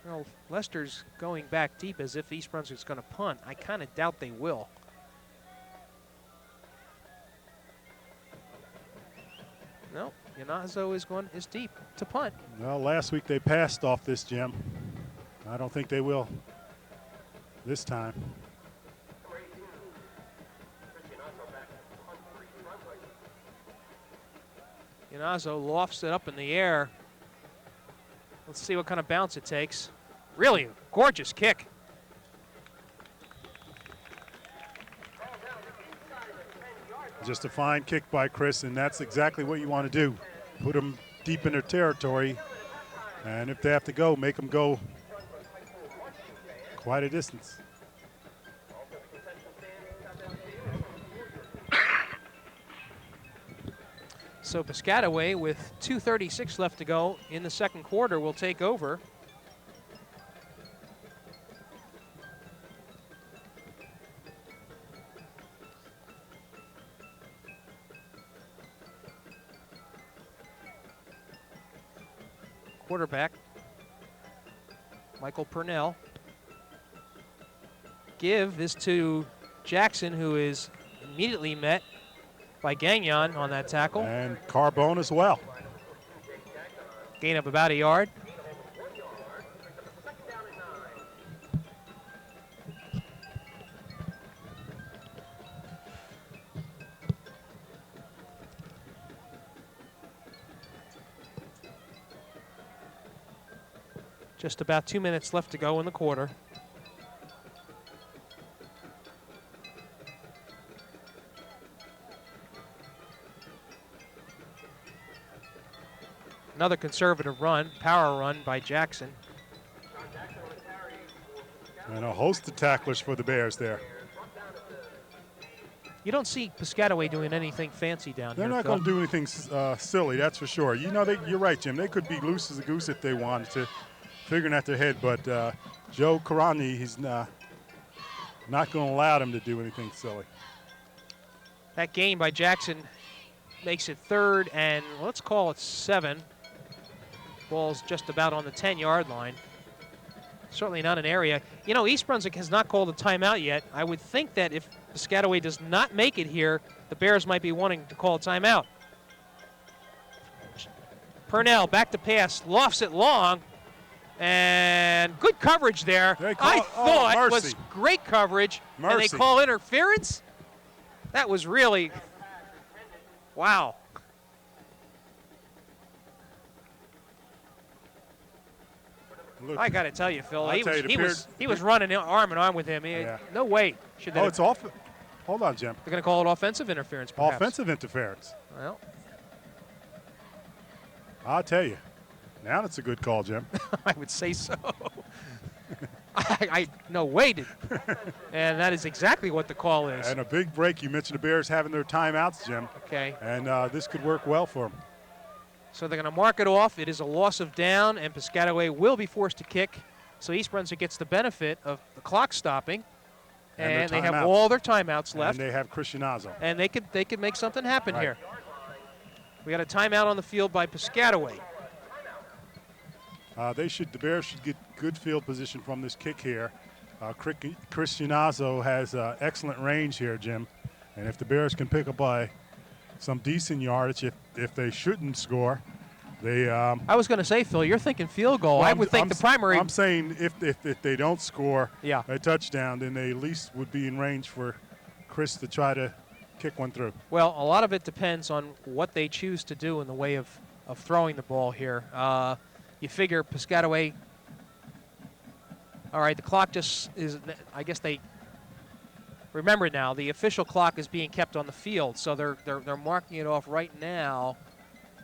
Well, Lester's going back deep as if East Brunswick's going to punt. I kind of doubt they will. No, Ianazo is deep to punt. Well, last week they passed off this, Jim. I don't think they will this time. Ianazo lofts it up in the air. Let's see what kind of bounce it takes. Really gorgeous kick. Just a fine kick by Chris, and that's exactly what you want to do. Put them deep in their territory, and if they have to go, make them go quite a distance. So Piscataway, with 2:36 left to go in the second quarter, will take over. quarterback, Michael Purnell. Give is to Jackson, who is immediately met by Gagnon on that tackle. And Carbone as well. Gain of about a yard. Just about 2 minutes left to go in the quarter. Another conservative run, power run by Jackson. And a host of tacklers for the Bears there. You don't see Piscataway doing anything fancy down They're here. not going to do anything silly, that's for sure. You know, you're right, Jim. They could be loose as a goose if they wanted to, figuring out their head. But Joe Karani, he's not going to allow them to do anything silly. That gain by Jackson makes it 3rd and let's call it 7. Ball's just about on the 10-yard line. Certainly not an area. You know, East Brunswick has not called a timeout yet. I would think that if Piscataway does not make it here, the Bears might be wanting to call a timeout. Purnell back to pass, lofts it long, and good coverage there. I thought was great coverage. Mercy. And they call interference? That was really, wow. Look, I got to tell you, Phil, he was running arm in arm with him. No way. It's off. Hold on, Jim. They're going to call it offensive interference, perhaps. Offensive interference. Well, I'll tell you. Now it's a good call, Jim. I would say so. No way did. And that is exactly what the call is. And a big break. You mentioned the Bears having their timeouts, Jim. Okay. And this could work well for them. So they're going to mark it off. It is a loss of down, and Piscataway will be forced to kick. So East Brunswick gets the benefit of the clock stopping. And they have all their timeouts left. And they have Cristianazzo. And they could make something happen here. We got a timeout on the field by Piscataway. The Bears should get good field position from this kick here. Cristianazzo has excellent range here, Jim. And if the Bears can pick up by some decent yardage, if they shouldn't score, they. I was going to say, Phil, you're thinking field goal. Well, I would think the primary. I'm saying if they don't score a touchdown, then they at least would be in range for Chris to try to kick one through. Well, a lot of it depends on what they choose to do in the way of throwing the ball here. You figure Piscataway. All right, the clock just is. I guess they. Remember now, the official clock is being kept on the field, so they're marking it off right now.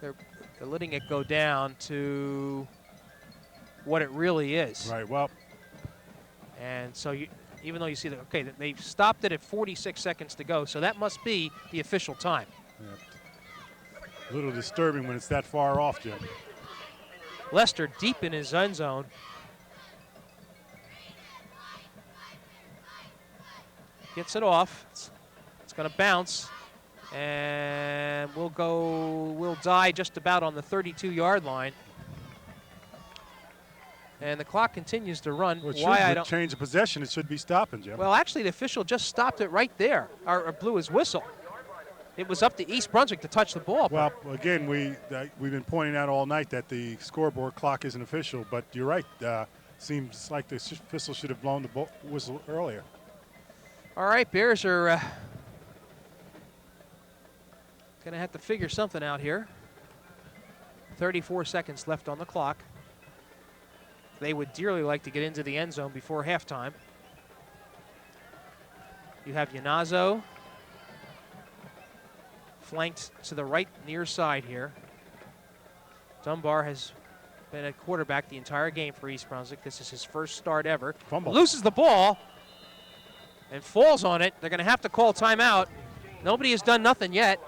They're letting it go down to what it really is. Right. Well. And so even though you see that, okay, they've stopped it at 46 seconds to go, so that must be the official time. Yeah. A little disturbing when it's that far off, Jim. Lester deep in his end zone. Gets it off. It's going to bounce, and we'll die just about on the 32-yard line. And the clock continues to run. Well, I don't change of possession. It should be stopping, Jim. Well, actually, the official just stopped it right there, or blew his whistle. It was up to East Brunswick to touch the ball. Well, again, we've been pointing out all night that the scoreboard clock isn't official, but you're right. Seems like the official should have blown the whistle earlier. All right, Bears are going to have to figure something out here. 34 seconds left on the clock. They would dearly like to get into the end zone before halftime. You have Yanazzo flanked to the right near side here. Dunbar has been at quarterback the entire game for East Brunswick. This is his first start ever. Fumble. Loses the ball and falls on it. They're going to have to call timeout. Nobody has done nothing yet.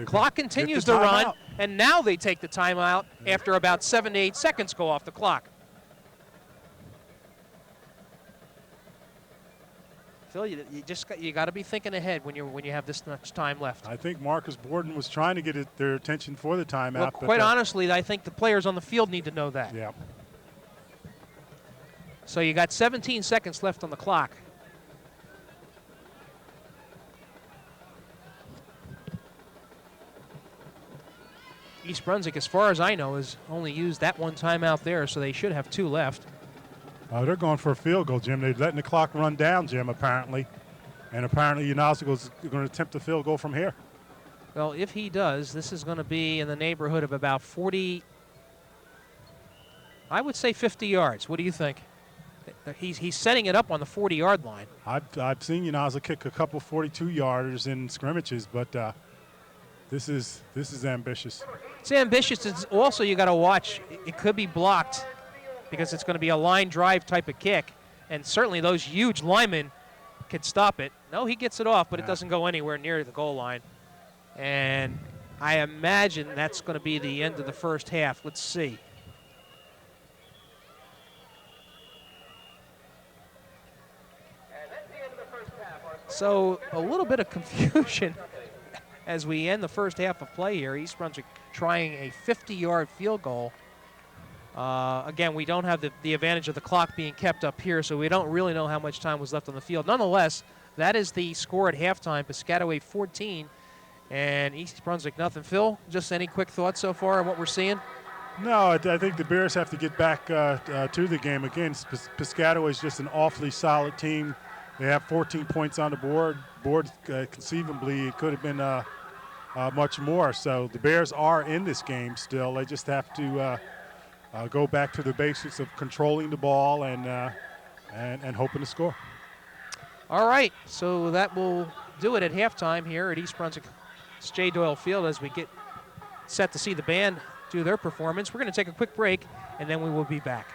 Clock continues to run, and now they take the timeout after about 7 to 8 seconds go off the clock. Phil, you got to be thinking ahead when you have this much time left. I think Marcus Borden was trying to get their attention for the timeout. Well, quite honestly, I think the players on the field need to know that. Yeah. So you got 17 seconds left on the clock. East Brunswick, as far as I know, has only used that one timeout there, so they should have 2 left. They're going for a field goal, Jim. They're letting the clock run down, Jim, apparently. And apparently Unazigo is going to attempt a field goal from here. Well, if he does, this is going to be in the neighborhood of about 40, I would say 50 yards. What do you think? He's setting it up on the 40-yard line. I've seen Unazigo kick a couple 42-yarders in scrimmages, but this is ambitious. It's ambitious. It's also, you got to watch. It could be blocked because it's going to be a line drive type of kick, and certainly those huge linemen could stop it. No, he gets it off, but it doesn't go anywhere near the goal line. And I imagine that's going to be the end of the first half. Let's see. So a little bit of confusion as we end the first half of play here. East Brunswick trying a 50-yard field goal. Again, we don't have the advantage of the clock being kept up here, so we don't really know how much time was left on the field. Nonetheless, that is the score at halftime. Piscataway 14 and East Brunswick nothing. Phil, just any quick thoughts so far on what we're seeing? No, I think the Bears have to get back to the game. Again, Piscataway is just an awfully solid team. They have 14 points on the board. Conceivably, it could have been much more. So the Bears are in this game still. They just have to go back to the basics of controlling the ball and hoping to score. All right, so that will do it at halftime here at East Brunswick J. Doyle Field as we get set to see the band do their performance. We're going to take a quick break, and then we will be back.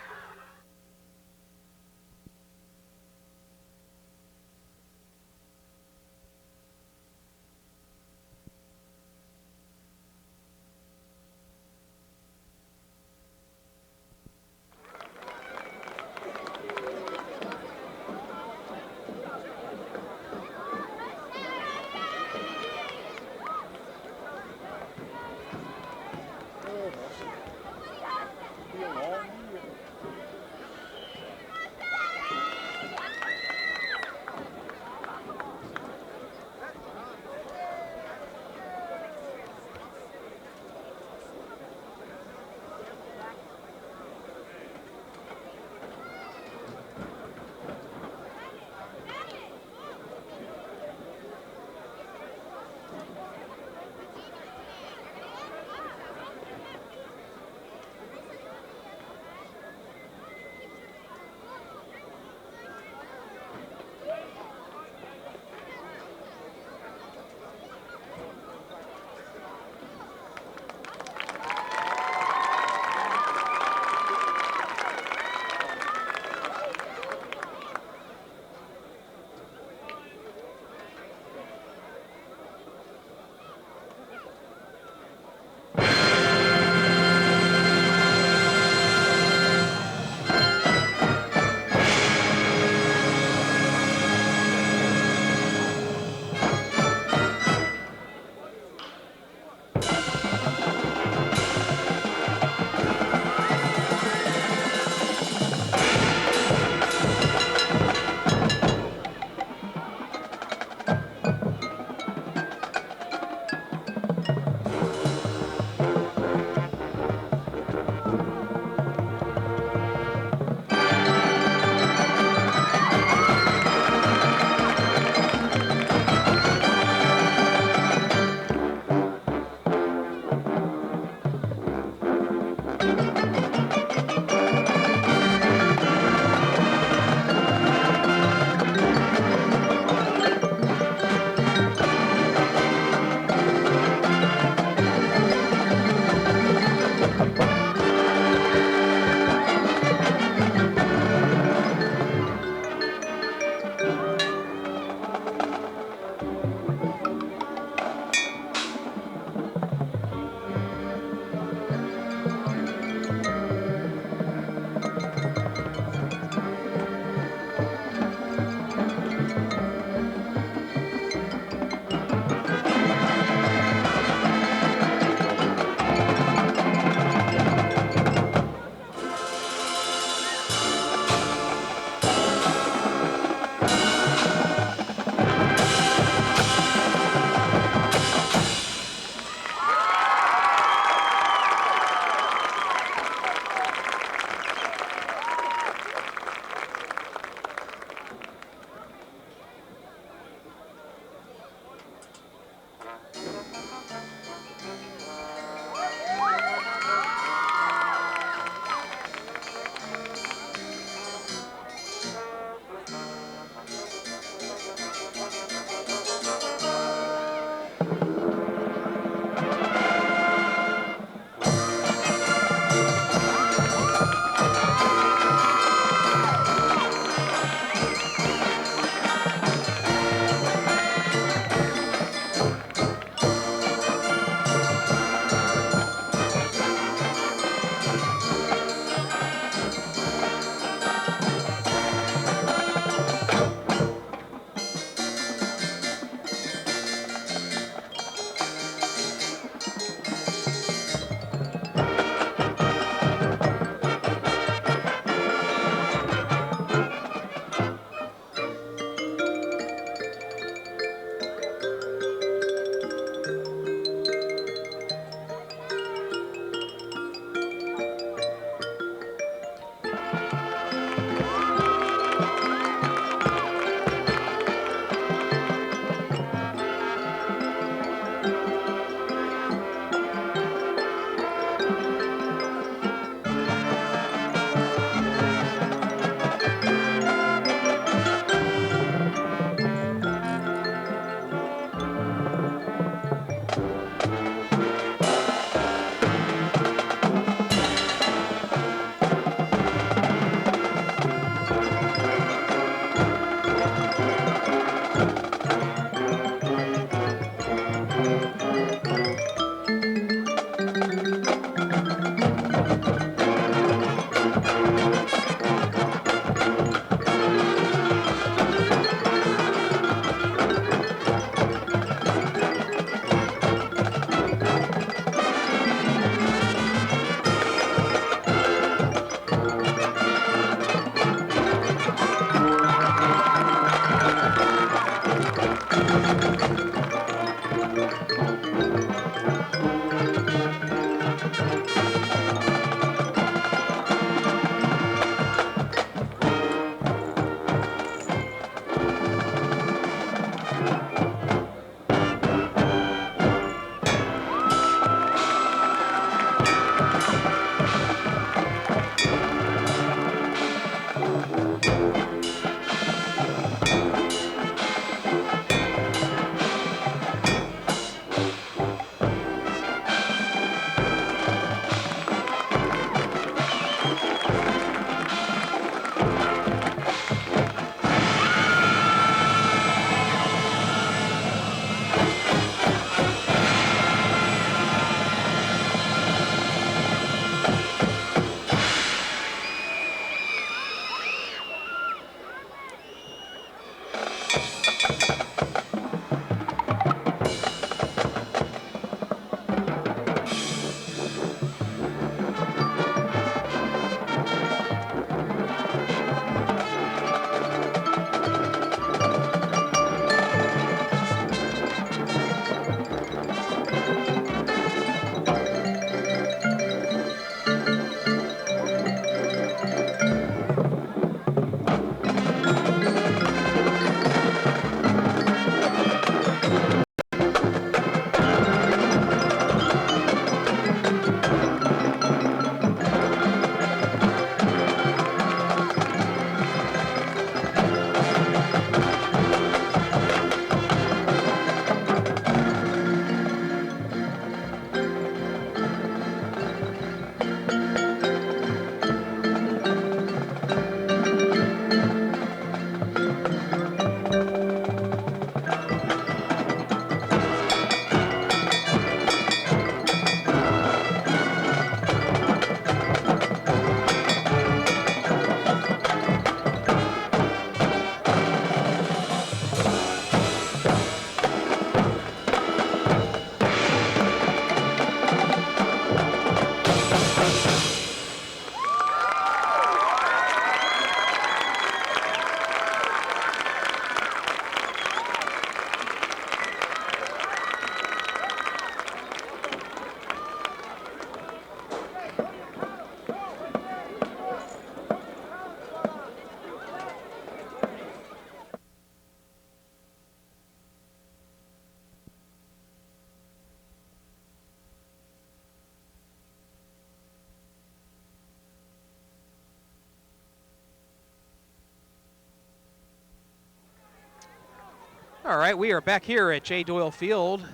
All right, we are back here at J. Doyle Field.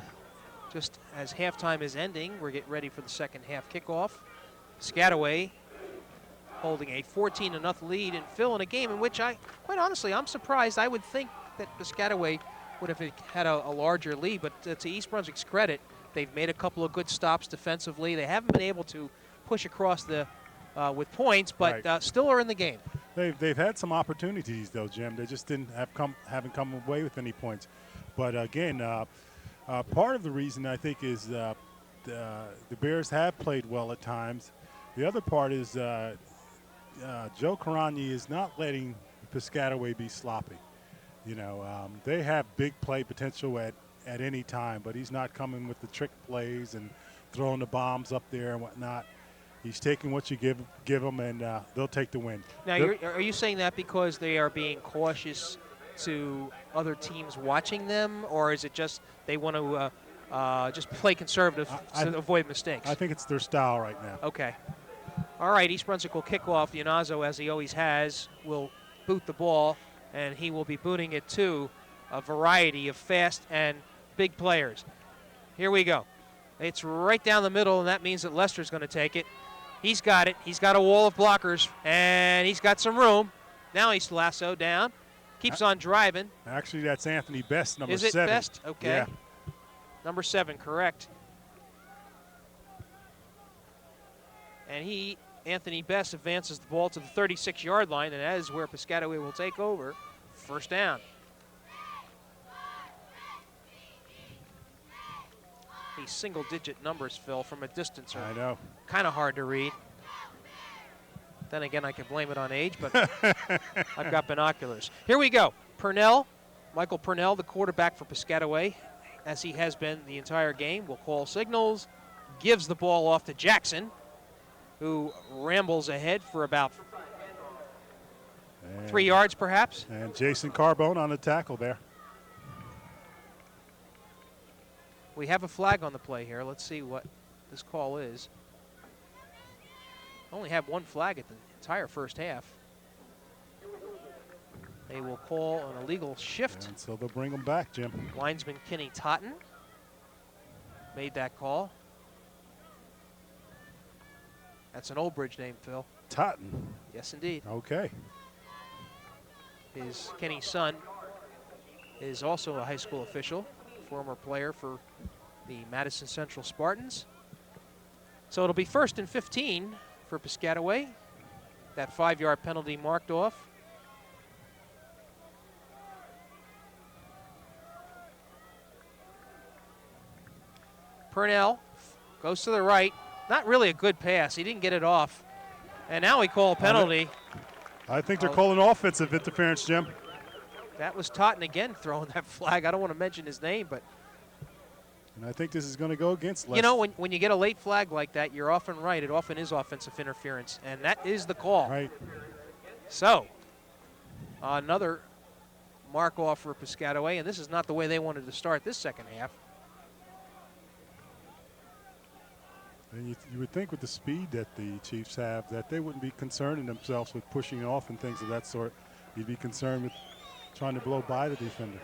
Just as halftime is ending, we're getting ready for the second half kickoff. Piscataway holding a 14-0 lead, and Phil, in a game in which quite honestly, I'm surprised. I would think that Piscataway would have had a larger lead, but to East Brunswick's credit, they've made a couple of good stops defensively. They haven't been able to push across with points, but Right. Still are in the game. They've had some opportunities though, Jim. They just haven't come away with any points. But again, part of the reason I think is the Bears have played well at times. The other part is Joe Karanye is not letting Piscataway be sloppy. You know, they have big play potential at any time, but he's not coming with the trick plays and throwing the bombs up there and whatnot. He's taking what you give them, and they'll take the win. Now, are you saying that because they are being cautious to other teams watching them, or is it just they want to just play conservative to avoid mistakes? I think it's their style right now. Okay. All right, East Brunswick will kick off. Ionazo, as he always has, will boot the ball, and he will be booting it to a variety of fast and big players. Here we go. It's right down the middle, and that means that Lester's going to take it. He's got it. He's got a wall of blockers, and he's got some room. Now he's lassoed down. Keeps on driving. Actually, that's Anthony Best, number 7. Is it Best? Okay. Yeah. Number 7, correct. And Anthony Best, advances the ball to the 36-yard line, and that is where Piscataway will take over. First down. These single-digit numbers, Phil, from a distance are kind of hard to read. Then again, I can blame it on age, but I've got binoculars. Here we go. Michael Purnell, the quarterback for Piscataway, as he has been the entire game, will call signals, gives the ball off to Jackson, who rambles ahead for about 3 yards, perhaps. And Jason Carbone on the tackle there. We have a flag on the play here. Let's see what this call is. Only have one flag at the entire first half. They will call an illegal shift. And so they'll bring them back, Jim. Linesman Kenny Totten made that call. That's an Old Bridge name, Phil. Totten. Yes, indeed. Okay. Kenny's son is also a high school official, former player for the Madison Central Spartans. So it'll be 1st and 15 for Piscataway. That 5-yard penalty marked off. Purnell goes to the right. Not really a good pass. He didn't get it off. And now we call a penalty. I think they're calling offensive interference, Jim. That was Totten again throwing that flag. I don't want to mention his name, but. And I think this is going to go against Leicester. You know, when you get a late flag like that, you're often right. It often is offensive interference, and that is the call. Right. So, another mark off for Piscataway, and this is not the way they wanted to start this second half. And you would think with the speed that the Chiefs have that they wouldn't be concerning themselves with pushing off and things of that sort. You'd be concerned with trying to blow by the defender.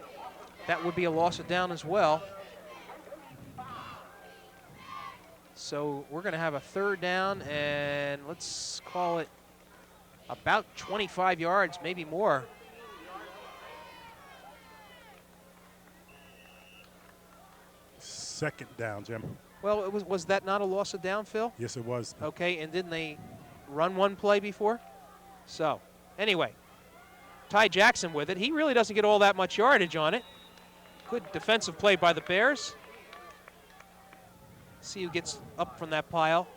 That would be a loss of down as well. So we're going to have a 3rd down, and let's call it about 25 yards, maybe more. Second down, Jim. Well, was that not a loss of down, Phil? Yes, it was. Okay, and didn't they run one play before? So, anyway, Ty Jackson with it. He really doesn't get all that much yardage on it. Good defensive play by the Bears. See who gets up from that pile.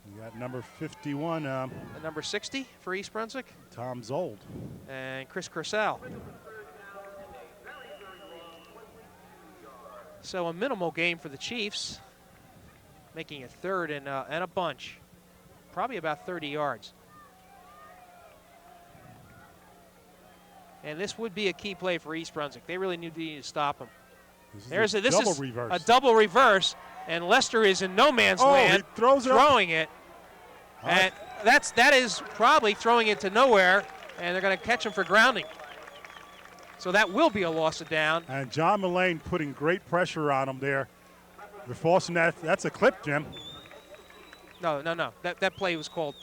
You got number 51. And number 60 for East Brunswick. Tom Zold. And Chris Cursal. So a minimal game for the Chiefs, making it 3rd and a bunch, probably about 30 yards. And this would be a key play for East Brunswick. They really need to stop them. This is a double reverse, and Lester is in no man's land, he throws it throwing it. And that is probably throwing it to nowhere. And they're going to catch him for grounding. So that will be a loss of down. And John Mullane putting great pressure on him there. They're forcing that. That's a clip, Jim. No. That play was called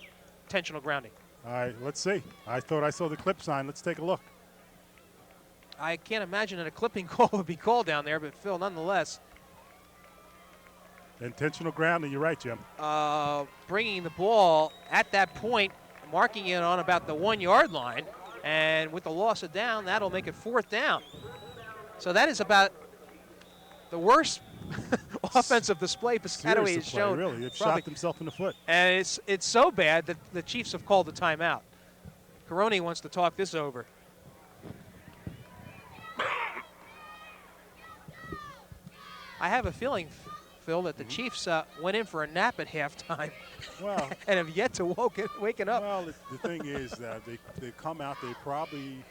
intentional grounding. All right, let's see. I thought I saw the clip sign. Let's take a look. I can't imagine that a clipping call would be called down there, but Phil, nonetheless. Intentional grounding, you're right, Jim. Bringing the ball at that point, marking it on about the 1 yard line, and with the loss of down, that'll make it 4th down. So that is about the worst offensive display Piscataway has shown. Really, they've shot themselves in the foot. And it's so bad that the Chiefs have called the timeout. Caroni wants to talk this over. I have a feeling, Phil, that the Chiefs went in for a nap at halftime. Well, and have yet to waken up. Well, the thing is that they come out, they probably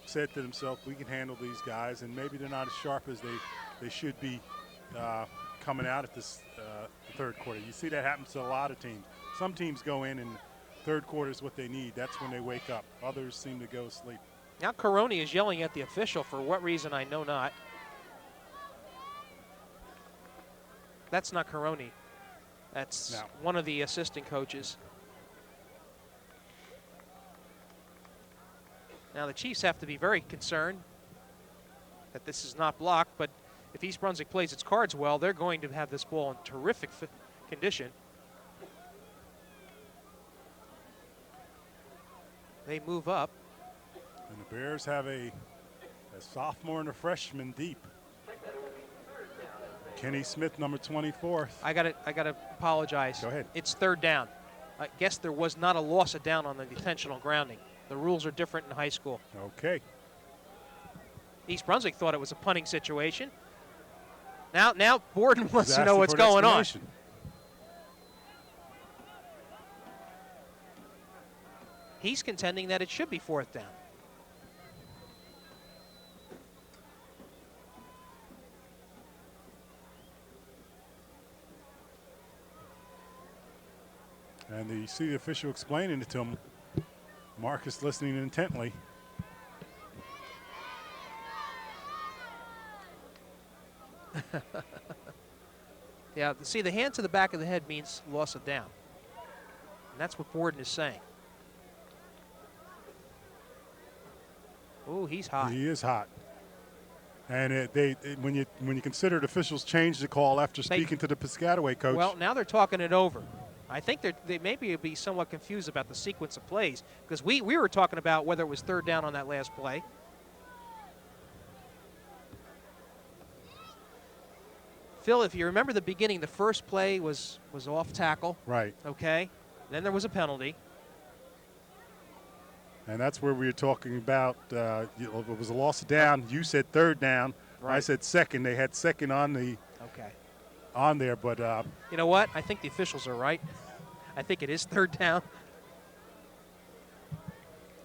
said to themselves, we can handle these guys, and maybe they're not as sharp as they should be coming out at this third quarter. You see that happens to a lot of teams. Some teams go in and third quarter is what they need. That's when they wake up. Others seem to go to sleep. Now Caroni is yelling at the official for what reason, I know not. That's not Caroni. That's one of the assistant coaches. Now the Chiefs have to be very concerned that this is not blocked, but if East Brunswick plays its cards well, they're going to have this ball in terrific condition. They move up. And the Bears have a sophomore and a freshman deep. Kenny Smith, number 24. I gotta apologize. Go ahead. It's 3rd down. I guess there was not a loss of down on the intentional grounding. The rules are different in high school. Okay. East Brunswick thought it was a punting situation. Now Borden wants to know what's going on. He's contending that it should be 4th down. And you see the official explaining it to him. Marcus listening intently. Yeah, see, the hand to the back of the head means loss of down. And that's what Borden is saying. Ooh, he's hot. He is hot. And when you consider the officials changed the call after speaking to the Piscataway coach. Well, now they're talking it over. I think they maybe be somewhat confused about the sequence of plays because we were talking about whether it was 3rd down on that last play. Phil, if you remember the beginning, the first play was off tackle. Right. Okay. Then there was a penalty. And that's where we were talking about, it was a loss of down. You said 3rd down. Right. I said 2nd. They had 2nd on there, but you know what? I think the officials are right. I think it is 3rd down.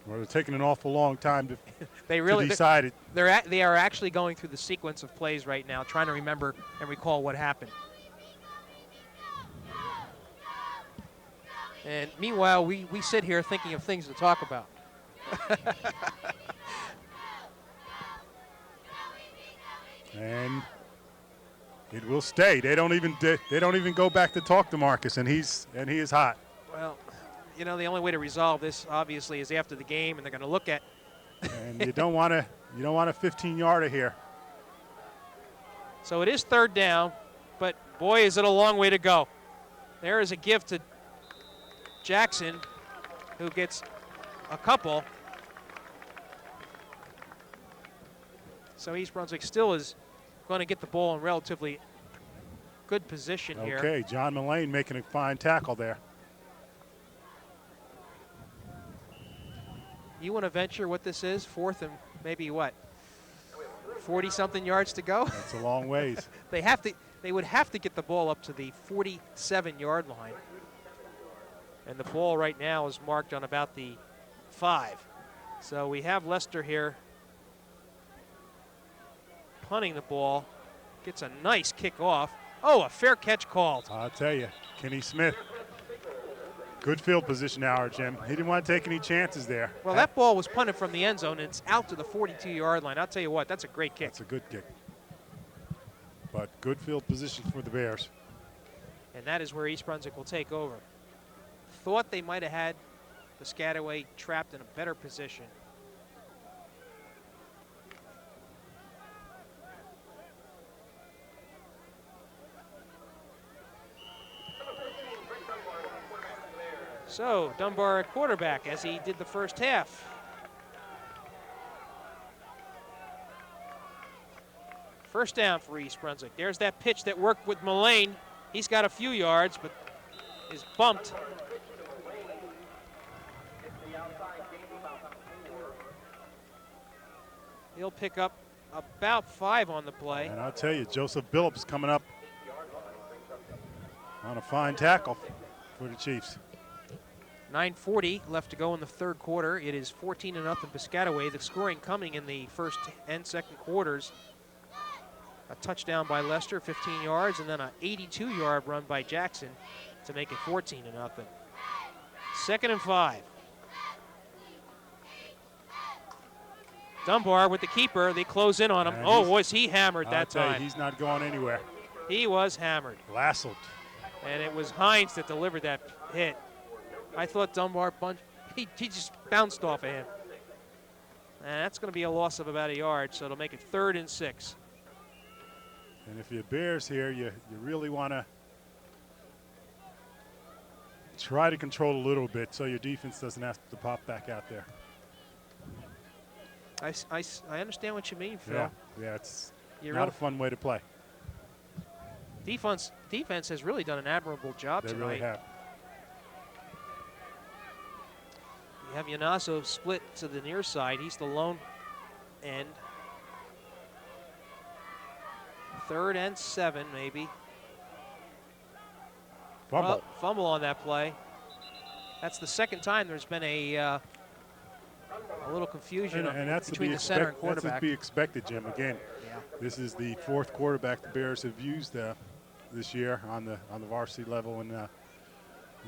Well, they're taking an awful long time to to decide it. They are actually going through the sequence of plays right now, trying to remember and recall what happened. And meanwhile, we sit here thinking of things to talk about. And it will stay. They don't even go back to talk to Marcus, and he is hot. Well, you know, the only way to resolve this obviously is after the game, and they're going to look at. And you don't want a 15-yarder here. So it is 3rd down, but boy, is it a long way to go. There is a gift to Jackson, who gets a couple. So East Brunswick still is going to get the ball in relatively good position here. Okay, John Mullane making a fine tackle there. You want to venture what this is? 4th and maybe what? 40-something yards to go? That's a long ways. They would have to get the ball up to the 47-yard line. And the ball right now is marked on about the 5. So we have Lester here punting the ball. Gets a nice kick off. Oh, a fair catch called. I'll tell you, Kenny Smith Good field position now, Jim. He didn't want to take any chances there. Well, that ball was punted from the end zone, and it's out to the 42-yard line. I'll tell you what, that's a great kick. That's a good kick. But good field position for the Bears. And that is where East Brunswick will take over. Thought they might have had Piscataway trapped in a better position. So Dunbar at quarterback as he did the first half. First down for East Brunswick. There's that pitch that worked with Mullane. He's got a few yards, but is bumped. He'll pick up about 5 on the play. And I'll tell you, Joseph Billups coming up on a fine tackle for the Chiefs. 9:40 left to go in the third quarter. It is 14-0 Piscataway. The scoring coming in the first and second quarters. A touchdown by Lester, 15 yards, and then an 82-yard run by Jackson to make it 14-0. 2nd and 5. Dunbar with the keeper. They close in on him. And oh, was he hammered that time? He's not going anywhere. He was hammered. Lassled. And it was Hines that delivered that hit. I thought Dunbar punched. He just bounced off of him. And that's going to be a loss of about a yard, so it'll make it 3rd and 6. And if you're Bears here, you really want to try to control a little bit so your defense doesn't have to pop back out there. I understand what you mean, Phil. Yeah, it's You're not a fun way to play. Defense has really done an admirable job They tonight. really have. You have Yanazo split to the near side. He's the lone end. 3rd and 7, maybe. Fumble. Well, fumble on that play. That's the second time there's been a little confusion and that's between the center and quarterback. That's to be expected, Jim. Again, yeah. This is the 4th quarterback the Bears have used this year on the varsity level, and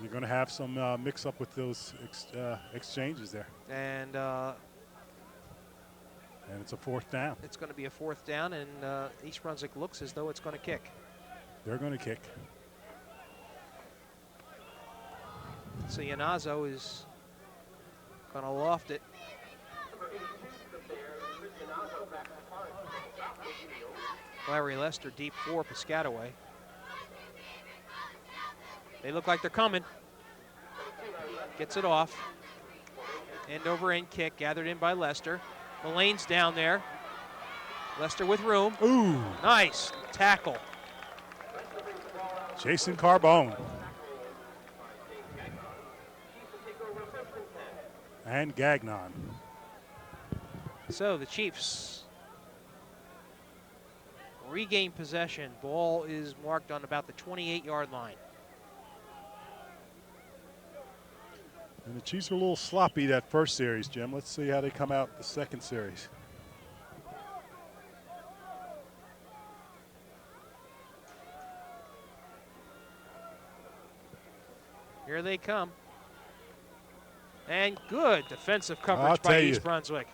you're going to have some mix-up with those exchanges there. And it's a 4th down. it's going to be a 4th down, and East Brunswick looks as though it's going to kick. They're going to kick. So Yanazo is going to loft it. Larry Lester deep for Piscataway. They look like they're coming. Gets it off. End over end kick gathered in by Lester. Mullane's down there. Lester with room. Ooh. Nice tackle. Jason Carbone. And Gagnon. So the Chiefs regain possession. Ball is marked on about the 28-yard line. And the Chiefs were a little sloppy that first series, Jim. Let's see how they come out the second series. Here they come. And good defensive coverage by East Brunswick.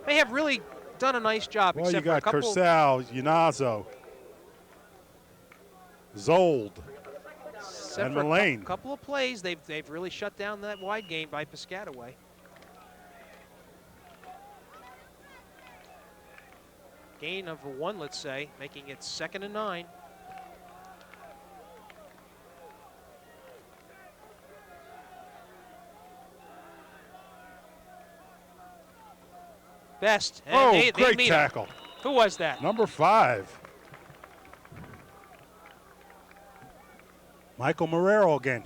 They have really done a nice job. Well, except you got for a couple Kersal, Yanazo, Zold, and Mullane. A couple of plays, they've really shut down that wide game by Piscataway. Gain of 1, let's say, making it 2nd and 9. Best. And great tackle. Who was that? Number 5. Michael Marrero again.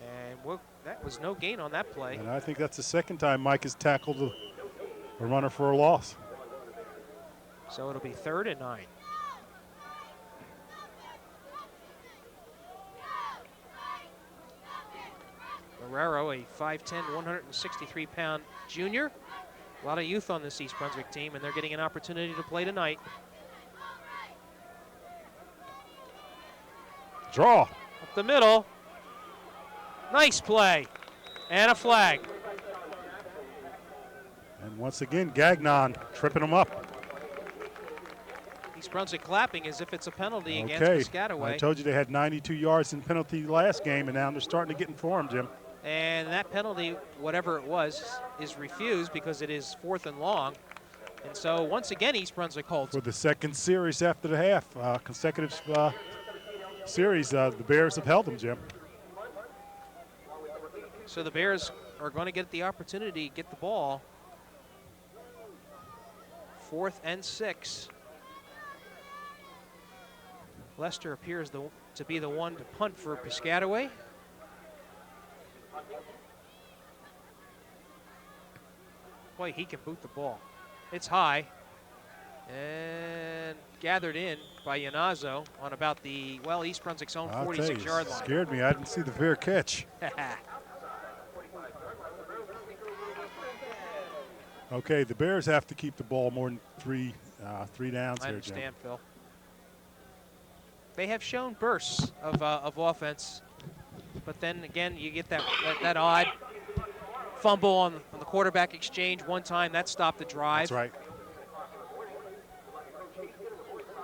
And that was no gain on that play. And I think that's the second time Mike has tackled a runner for a loss. So it'll be 3rd and 9. Marrero, a 5'10", 163-pound junior. A lot of youth on this East Brunswick team, and they're getting an opportunity to play tonight. Draw. Up the middle. Nice play. And a flag. And once again, Gagnon tripping him up. East Brunswick clapping as if it's a penalty against Okay, Piscataway. I told you they had 92 yards in penalty last game, and now they're starting to get informed, Jim. And that penalty, whatever it was, is refused because it is 4th and long. And so once again, East Brunswick holds. For the second series after the half, consecutive series, the Bears have held them, Jim. So the Bears are going to get the opportunity to get the ball. 4th and 6. Lester appears to be the one to punt for Piscataway. Boy, he can boot the ball. It's high and gathered in by Yanazzo on about the, well, East Brunswick's own 46-yard line. Scared me. I didn't see the fair catch. Okay, the Bears have to keep the ball more than three downs I here, understand, Jim. Phil. They have shown bursts of offense, but then again, you get that odd fumble on the quarterback exchange one time. That stopped the drive. That's right.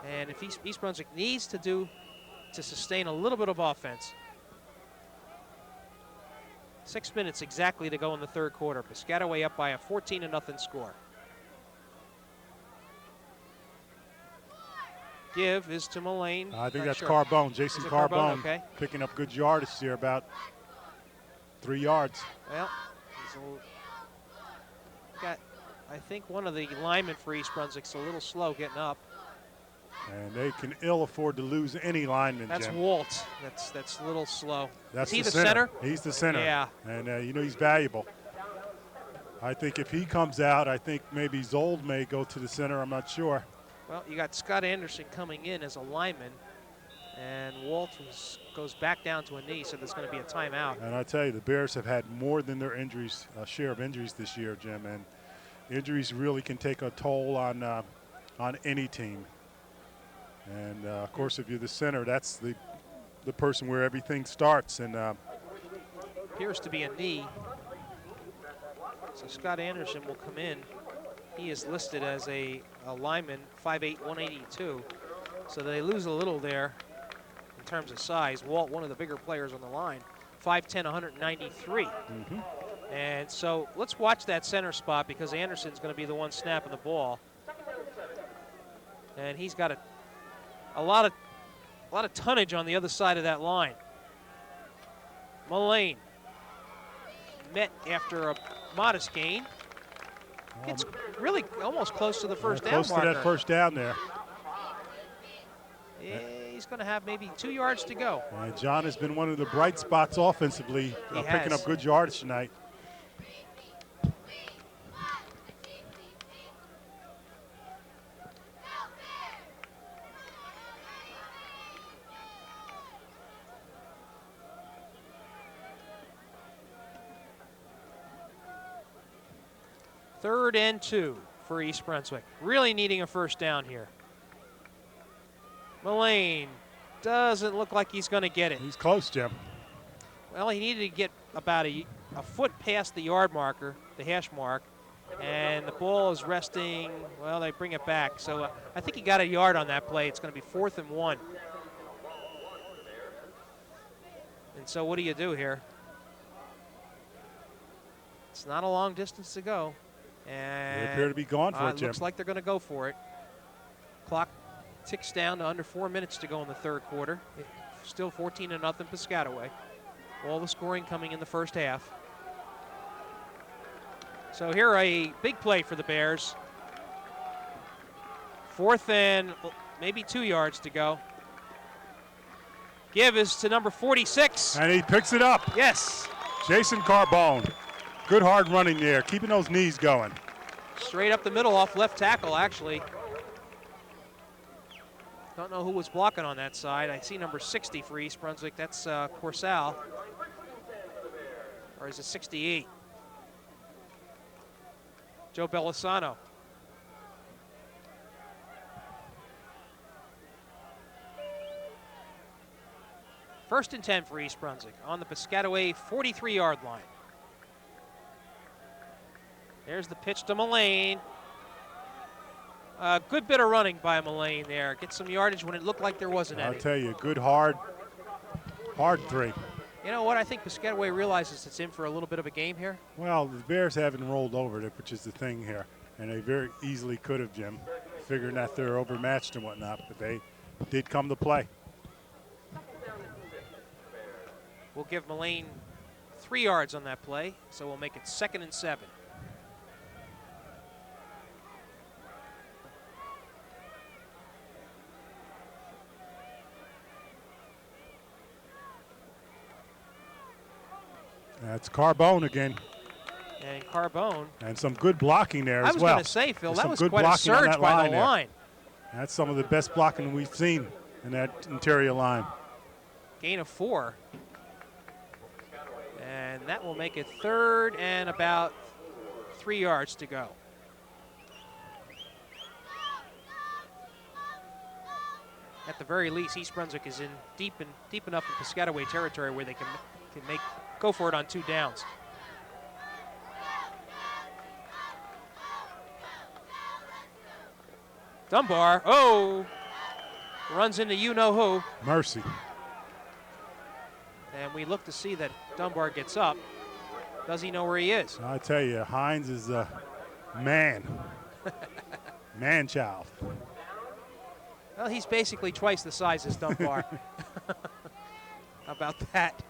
And if East Brunswick needs to sustain a little bit of offense, 6 minutes exactly to go in the third quarter. Piscataway up by a 14-0 score. Give is to Mullane. I think Not that's sure. Carbone, Jason Carbone, okay. picking up good yardage here, about 3 yards. Well, got, I think one of the linemen for East Brunswick's a little slow getting up. And they can ill afford to lose any lineman, That's Jim. Walt. That's a little slow. That's Is he the center? He's the center. Yeah. And you know he's valuable. I think if he comes out, I think maybe Zold may go to the center. I'm not sure. Well, you got Scott Anderson coming in as a lineman, and Walt goes back down to a knee, so there's going to be a timeout. And I tell you, the Bears have had more than their injuries, share of injuries this year, Jim. And injuries really can take a toll on any team. And of course, if you're the center, that's the person where everything starts. And appears to be a knee. So Scott Anderson will come in. He is listed as a lineman, 5'8", 182. So they lose a little there in terms of size. Walt, one of the bigger players on the line, 5'10", 193. Mm-hmm. And so let's watch that center spot because Anderson's going to be the one snapping the ball. And he's got a lot of tonnage on the other side of that line. Mullane met after a modest gain. It's really almost close to the first down marker. Close to that first down there. Yeah, he's going to have maybe 2 yards to go. And John has been one of the bright spots offensively, picking up good yardage tonight. Third and 2 for East Brunswick. Really needing a first down here. Mullane doesn't look like he's going to get it. He's close, Jim. Well, he needed to get about a foot past the yard marker, the hash mark, and the ball is resting. Well, they bring it back. So I think he got a yard on that play. It's going to be 4th and 1. And so what do you do here? It's not a long distance to go. And they appear to be gone for it, Jim. Looks like they're going to go for it. Clock ticks down to under 4 minutes to go in the third quarter. Still 14-0 Piscataway. All the scoring coming in the first half. So here a big play for the Bears. 4th and maybe 2 yards to go. Give is to number 46. And he picks it up. Yes. Jason Carbone. Good hard running there, keeping those knees going. Straight up the middle off left tackle, actually. Don't know who was blocking on that side. I see number 60 for East Brunswick. That's Corsal. Or is it 68? Joe Bellisano. First and 10 for East Brunswick on the Piscataway 43-yard line. There's the pitch to Mullane. A good bit of running by Mullane there. Get some yardage when it looked like there wasn't any. I'll tell you, good hard three. You know what? I think Piscataway realizes it's in for a little bit of a game here. Well, the Bears haven't rolled over, which is the thing here. And they very easily could have, Jim, figuring that they're overmatched and whatnot. But they did come to play. We'll give Mullane 3 yards on that play, so we'll make it 2nd and 7. That's Carbone again. And Carbone. And some good blocking there as well. I was going to say, Phil, that was quite a surge surge by the line. That's some of the best blocking we've seen in that interior line. Gain of 4. And that will make it 3rd and about 3 yards to go. At the very least, East Brunswick is in deep enough in Piscataway territory where they can go for it on 2 downs. Dunbar, runs into you-know-who. Mercy. And we look to see that Dunbar gets up. Does he know where he is? I tell you, Hines is a man. Man-child. Well, he's basically twice the size as Dunbar. How about that?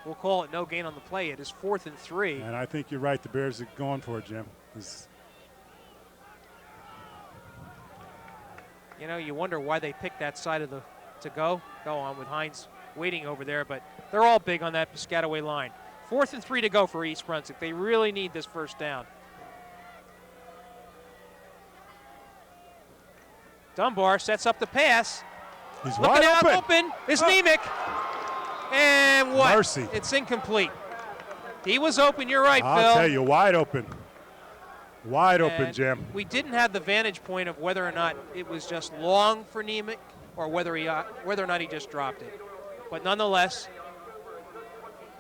We'll call it no gain on the play. It is 4th and 3. And I think you're right. The Bears are going for it, Jim. You know, you wonder why they picked that side of to go on with Hines waiting over there, but they're all big on that Piscataway line. 4th and 3 to go for East Brunswick. They really need this first down. Dunbar sets up the pass. He's looking wide out open. Is Nemec. And what? Mercy. It's incomplete. He was open, you're right, Phil. I'll tell you, wide open. Wide open, Jim. We didn't have the vantage point of whether or not it was just long for Nemec or whether or not he just dropped it. But nonetheless,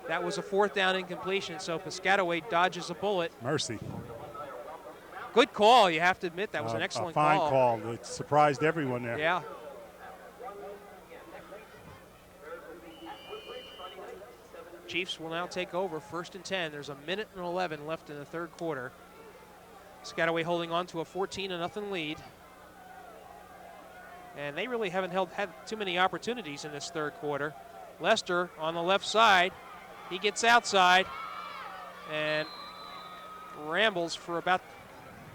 that was a 4th down incompletion, so Piscataway dodges a bullet. Mercy. Good call, you have to admit. That was an excellent call. A fine call. It surprised everyone there. Yeah. Chiefs will now take over 1st and 10. There's 1:11 left in the 3rd quarter. Piscataway holding on to a 14-0 lead. And they really haven't had too many opportunities in this 3rd quarter. Lester on the left side. He gets outside and rambles for about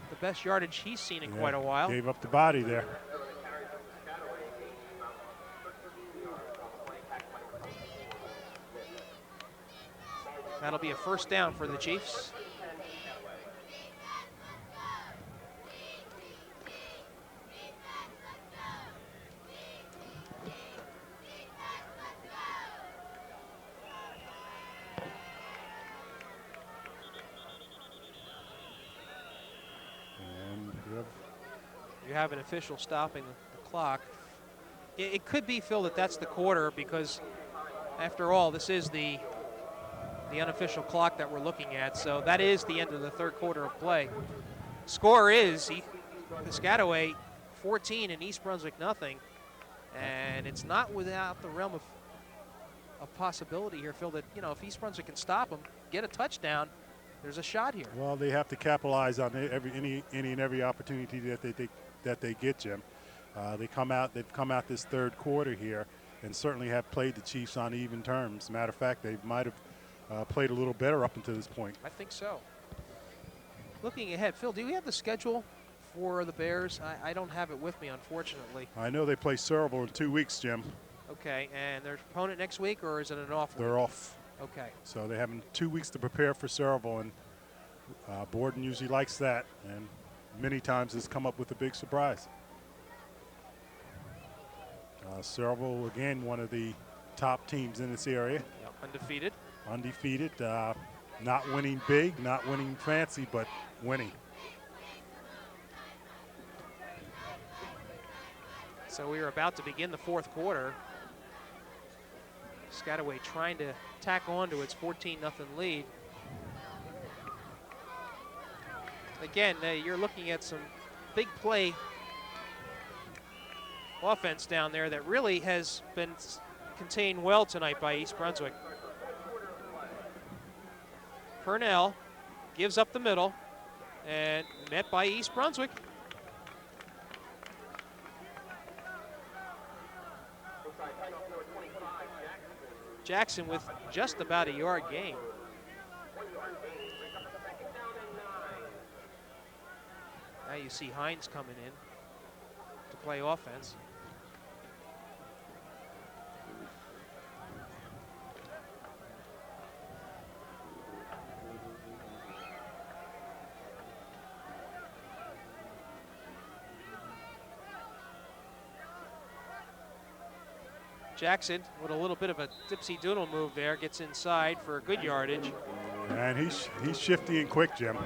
the best yardage he's seen in quite a while. Gave up the body there. That'll be a 1st down for the Chiefs. You have an official stopping the clock. It could be, Phil, that's the quarter because, after all, this is the unofficial clock that we're looking at. So that is the end of the 3rd quarter of play. Score is Piscataway 14 and East Brunswick nothing. And it's not without the realm of possibility here, Phil, that, if East Brunswick can stop them, get a touchdown, there's a shot here. Well, they have to capitalize on any and every opportunity that they get, Jim. They've come out this 3rd quarter here and certainly have played the Chiefs on even terms. Matter of fact, they might have played a little better up until this point. I think so. Looking ahead, Phil, do we have the schedule for the Bears? I don't have it with me, unfortunately. I know they play Cerebral in 2 weeks, Jim. Okay, and their opponent next week, or is it an off week? They're off. Okay. So they have 2 weeks to prepare for Cerebral, and Borden usually likes that, and many times has come up with a big surprise. Cerebral, again, one of the top teams in this area. Yep, undefeated. Undefeated, not winning big, not winning fancy, but winning. So we are about to begin the 4th quarter. Piscataway trying to tack on to its 14-0 lead. Again, you're looking at some big play offense down there that really has been contained well tonight by East Brunswick. Purnell gives up the middle and met by East Brunswick. Jackson with just about a yard gain. Now you see Hines coming in to play offense. Jackson with a little bit of a dipsy-doodle move there, gets inside for a good yardage. And he's shifty and quick, Jim.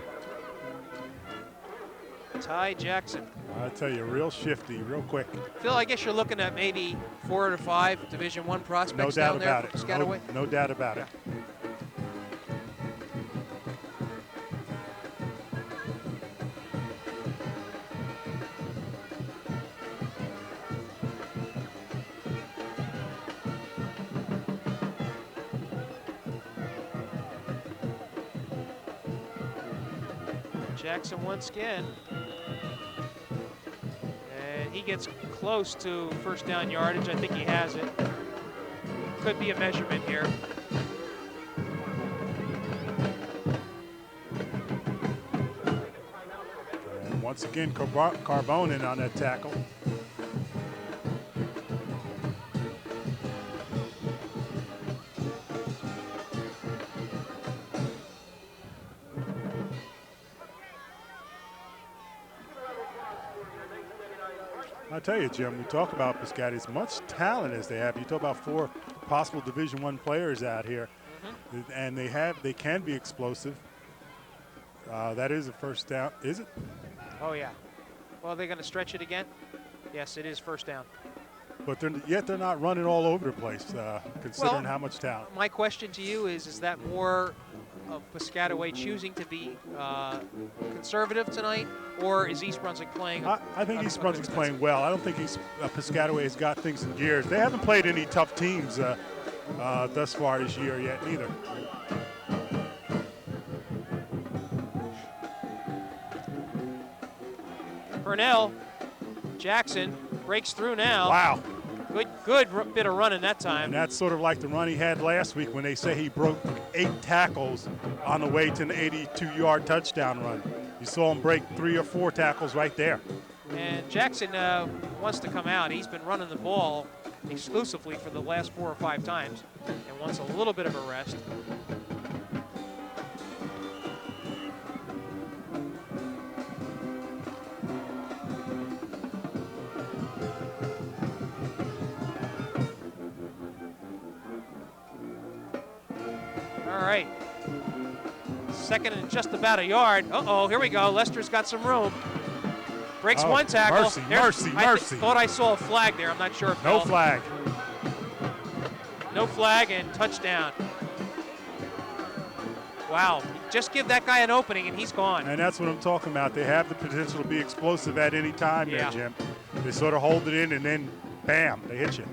Ty Jackson. I tell you, real shifty, real quick. Phil, I guess you're looking at maybe 4 to 5 Division I prospects down there for Piscataway. No doubt about it. Jackson once again. And he gets close to first down yardage. I think he has it. Could be a measurement here. And once again, Carbone in on that tackle. I tell you, Jim, we talk about Piscataway, as much talent as they have. You talk about 4 possible Division I players out here, and they can be explosive. That is a first down, is it? Oh yeah. Well, are they going to stretch it again? Yes, it is first down. But they're not running all over the place, considering how much talent. My question to you is that more of Piscataway choosing to be conservative tonight, or is East Brunswick playing? I think East Brunswick's playing well. I don't think Piscataway has got things in gears. They haven't played any tough teams thus far this year yet, either. Purnell, Jackson breaks through now. Wow. Good bit of running that time. And that's sort of like the run he had last week when they say he broke 8 tackles on the way to an 82-yard touchdown run. You saw him break 3 or 4 tackles right there. And Jackson wants to come out. He's been running the ball exclusively for the last 4 or 5 times and wants a little bit of a rest. All right. Second and just about a yard. Uh-oh, here we go. Lester's got some room. Breaks one tackle. Mercy. I thought I saw a flag there. I'm not sure if no flag. No flag and touchdown. Wow. Just give that guy an opening and he's gone. And that's what I'm talking about. They have the potential to be explosive at any time there, Jim. They sort of hold it in and then, bam, they hit you.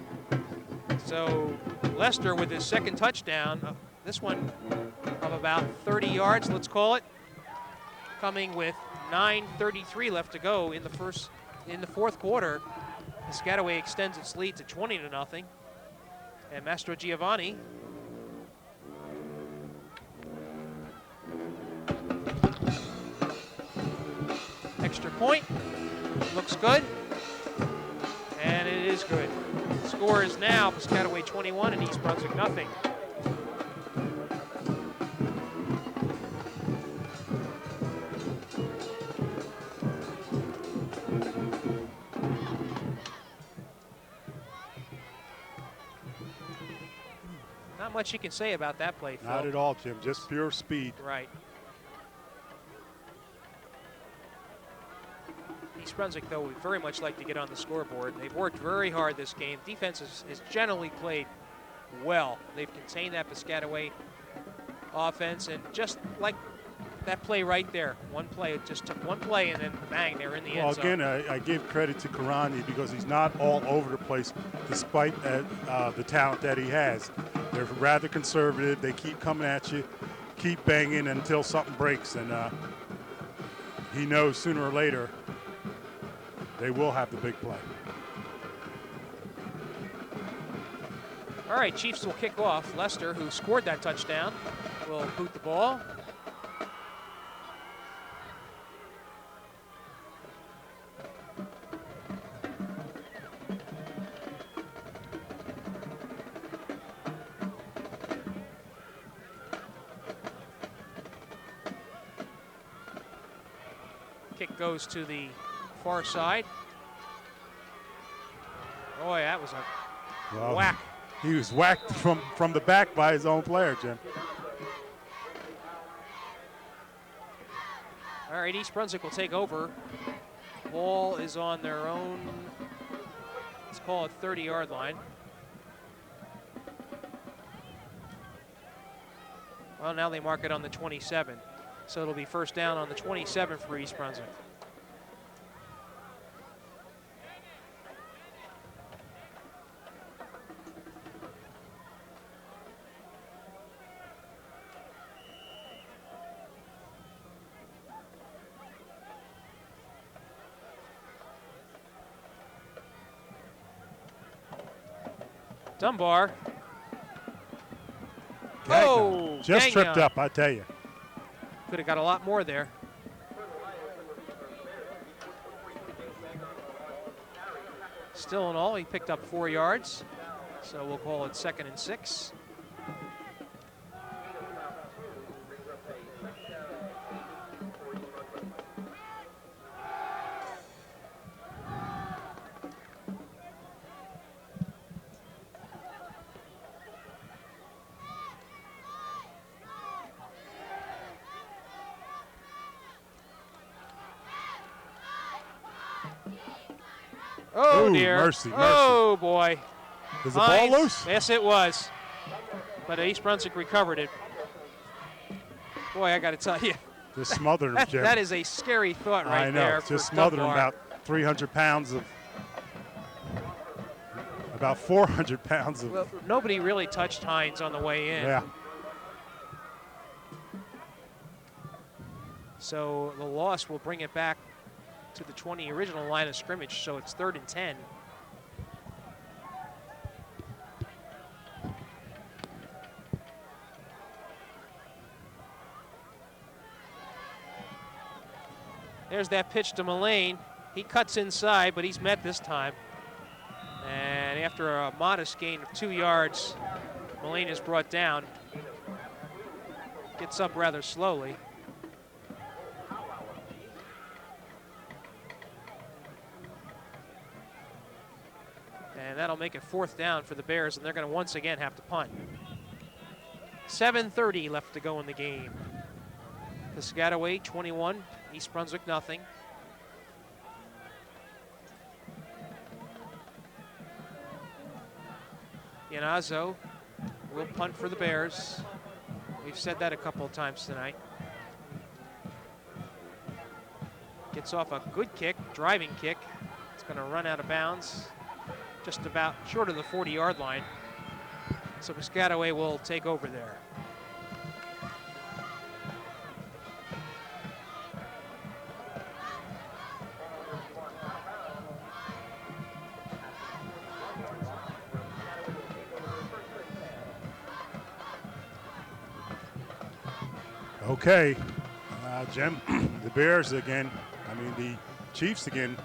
So Lester with his second touchdown, this one of about 30 yards, let's call it, coming with 9:33 left to go in the fourth quarter. Piscataway extends its lead to 20-0. And Mastro Giovanni extra point, looks good, and it is good. The score is now Piscataway 21 and East Brunswick nothing. Not much you can say about that play, Phil. Not at all, Jim. Just pure speed. Right. East Brunswick, though, would very much like to get on the scoreboard. They've worked very hard this game. Defense has generally played well. They've contained that Piscataway offense, and just like that play right there, one play, it just took one play, and then bang, they're in the end zone. Well, again, I give credit to Karani because he's not all over the place despite the talent that he has. They're rather conservative. They keep coming at you, keep banging until something breaks, and he knows sooner or later they will have the big play. All right, Chiefs will kick off. Lester, who scored that touchdown, will boot the ball. Kick goes to the far side. Boy, that was a whack. He was whacked from the back by his own player, Jim. All right, East Brunswick will take over. Ball is on their own, let's call it 30-yard line. Well, now they mark it on the 27. So it'll be first down on the 27 for East Brunswick. Dunbar. Oh, just Gagnon. tripped up, I tell you. Could have got a lot more there. Still in all, he picked up 4 yards. So we'll call it 2nd and 6. Oh, ooh, dear. Mercy. Oh, boy. Was the ball loose? Yes, it was. But East Brunswick recovered it. Boy, I got to tell you. Just smothered him, Jim. That is a scary thought right I know. there. Just for smothered him Dunbar. about 300 pounds of, about 400 pounds of. Well, nobody really touched Hines on the way in. Yeah. So the loss will bring it back to the 20 original line of scrimmage, so it's 3rd and 10. There's that pitch to Mullane. He cuts inside, but he's met this time. And after a modest gain of 2 yards, Mullane is brought down. Gets up rather slowly. And that'll make it 4th down for the Bears, and they're going to once again have to punt. 7:30 left to go in the game. Piscataway 21, East Brunswick nothing. Ianazzo will punt for the Bears. We've said that a couple of times tonight. Gets off a good kick, driving kick. It's going to run out of bounds, just about short of the 40-yard line. So Piscataway will take over there. Okay, Jim, the Bears again, the Chiefs again,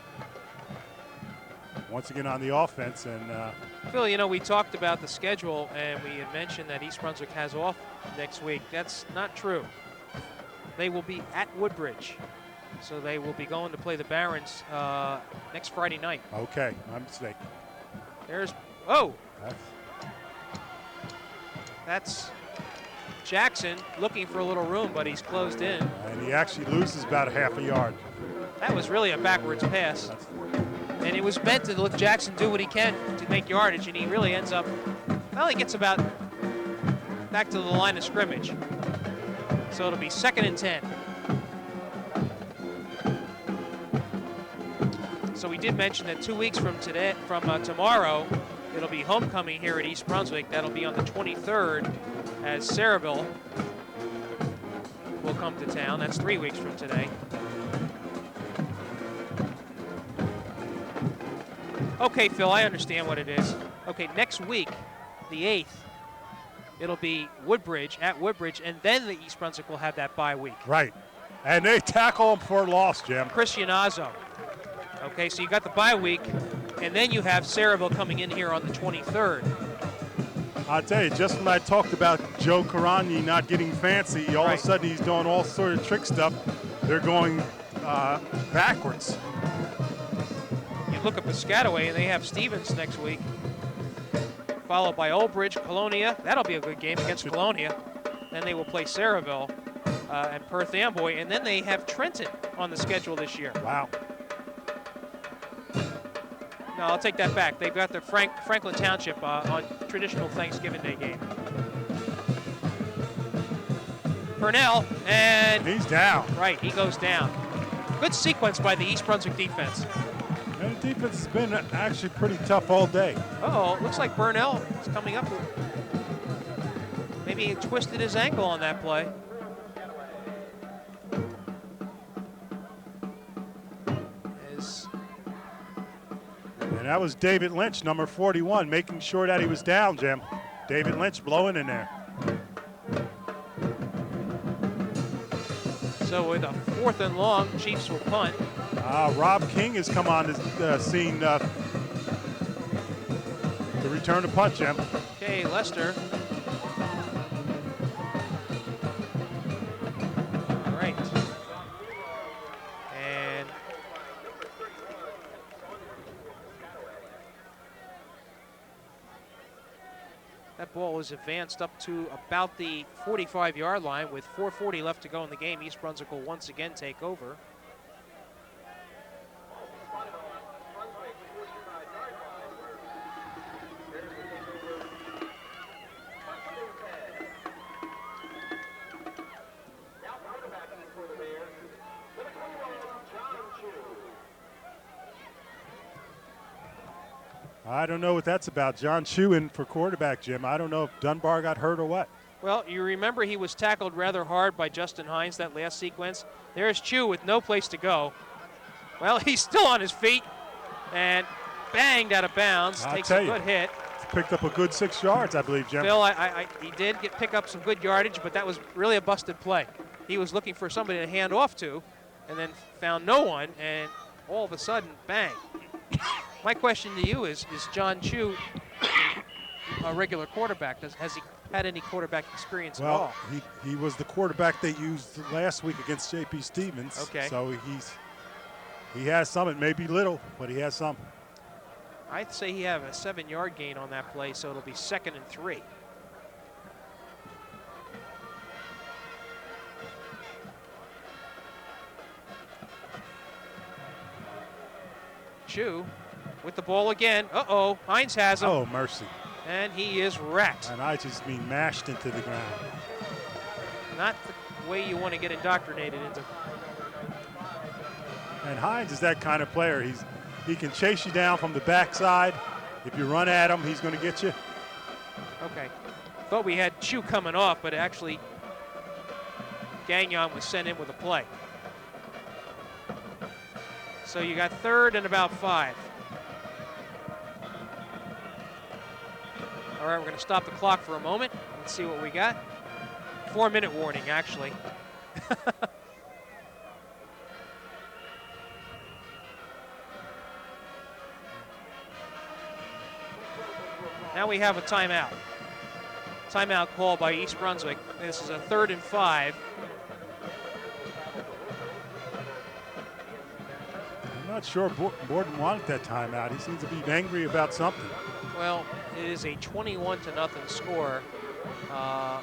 once again on the offense. And Phil, we talked about the schedule, and we had mentioned that East Brunswick has off next week. That's not true. They will be at Woodbridge, so they will be going to play the Barons next Friday night. Okay, my mistake. There's, oh! That's Jackson looking for a little room, but he's closed in. And he actually loses about a half a yard. That was really a backwards pass. And it was meant to let Jackson do what he can to make yardage, and he really ends up Well, he gets about back to the line of scrimmage. So it'll be 2nd and 10. So we did mention that 2 weeks from tomorrow, it'll be homecoming here at East Brunswick. That'll be on the 23rd as Saraville will come to town. That's 3 weeks from today. Okay, Phil, I understand what it is. Okay, next week, the 8th, it'll be Woodbridge, at Woodbridge, and then the East Brunswick will have that bye week. Right. And they tackle him for a loss, Jim. Cristianazzo. Okay, so you got the bye week, and then you have Saraville coming in here on the 23rd. I'll tell you, just when I talked about Joe Caragni not getting fancy, all of a sudden he's doing all sort of trick stuff. They're going backwards. You look at Piscataway, and they have Stevens next week, followed by Old Bridge, Colonia. That'll be a good game against Colonia. Then they will play Saraville and Perth Amboy, and then they have Trenton on the schedule this year. Wow. No, I'll take that back. They've got the Franklin Township on traditional Thanksgiving Day game. Purnell, and he's down. Right, he goes down. Good sequence by the East Brunswick defense. And the defense has been actually pretty tough all day. Uh-oh, it looks like Burnell is coming up. Maybe he twisted his ankle on that play. And that was David Lynch, number 41, making sure that he was down, Jim. David Lynch blowing in there. So with a 4th and long, Chiefs will punt. Rob King has come on the scene to return the punt, Jim. Okay, Lester. All right. And that ball was advanced up to about the 45-yard line with 4:40 left to go in the game. East Brunswick will once again take over. I don't know what that's about. John Chu in for quarterback, Jim. I don't know if Dunbar got hurt or what. Well, you remember he was tackled rather hard by Justin Hines that last sequence. There's Chu with no place to go. Well, he's still on his feet and banged out of bounds. Takes a good hit. Picked up a good 6 yards, I believe, Jim. Phil, he did pick up some good yardage, but that was really a busted play. He was looking for somebody to hand off to and then found no one, and all of a sudden, bang. My question to you is John Chu a regular quarterback? Has he had any quarterback experience at all? Well, he was the quarterback they used last week against J.P. Stevens. Okay. So he has some. It may be little, but he has some. I'd say he had a 7-yard gain on that play, so it'll be 2nd and 3. Chu with the ball again. Uh-oh, Hines has him. Oh, mercy. And he is wrecked. And I just mean mashed into the ground. Not the way you want to get indoctrinated into. And Hines is that kind of player. He can chase you down from the backside. If you run at him, he's going to get you. Okay. Thought we had Chu coming off, but actually Gagnon was sent in with a play. So you got 3rd and about 5. All right, we're going to stop the clock for a moment. Let's see what we got. 4-minute warning, actually. Now we have a timeout. Timeout call by East Brunswick. This is a 3rd and 5. I'm not sure Borden wanted that timeout. He seems to be angry about something. Well, it is a 21-0 score. Not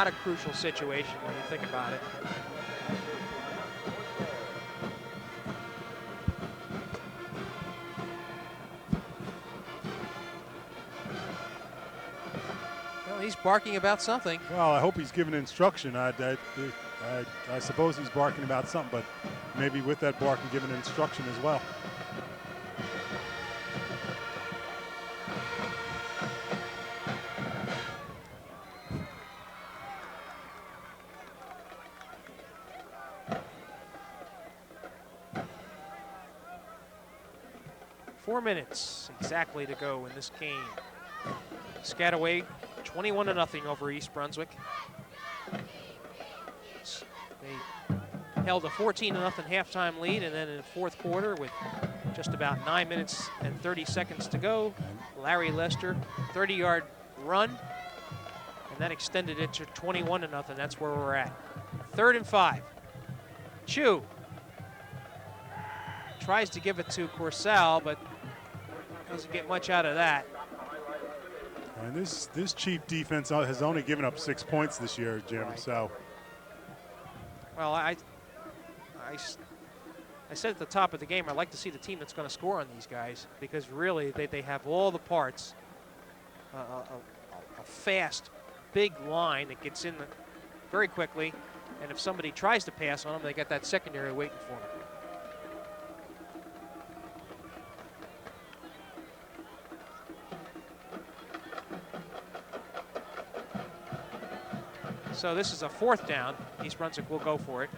a crucial situation when you think about it. He's barking about something. Well, I hope he's giving instruction. I suppose he's barking about something, but maybe with that barking, giving instruction as well. Four minutes exactly to go in this game. Piscataway 21-0 over East Brunswick. They held a 14-0 halftime lead, and then in the fourth quarter, with just about 9 minutes and 30 seconds to go, Larry Lester 30-yard run, and that extended it to 21-0. That's where we're at. 3rd and 5. Chu tries to give it to Corsell, but doesn't get much out of that. And this Chief defense has only given up 6 points this year, Jim. Right. So, well, I said at the top of the game, I'd like to see the team that's going to score on these guys, because really they have all the parts. A fast, big line that gets in very quickly, and if somebody tries to pass on them, they got that secondary waiting for them. So this is a 4th down. East Brunswick will go for it.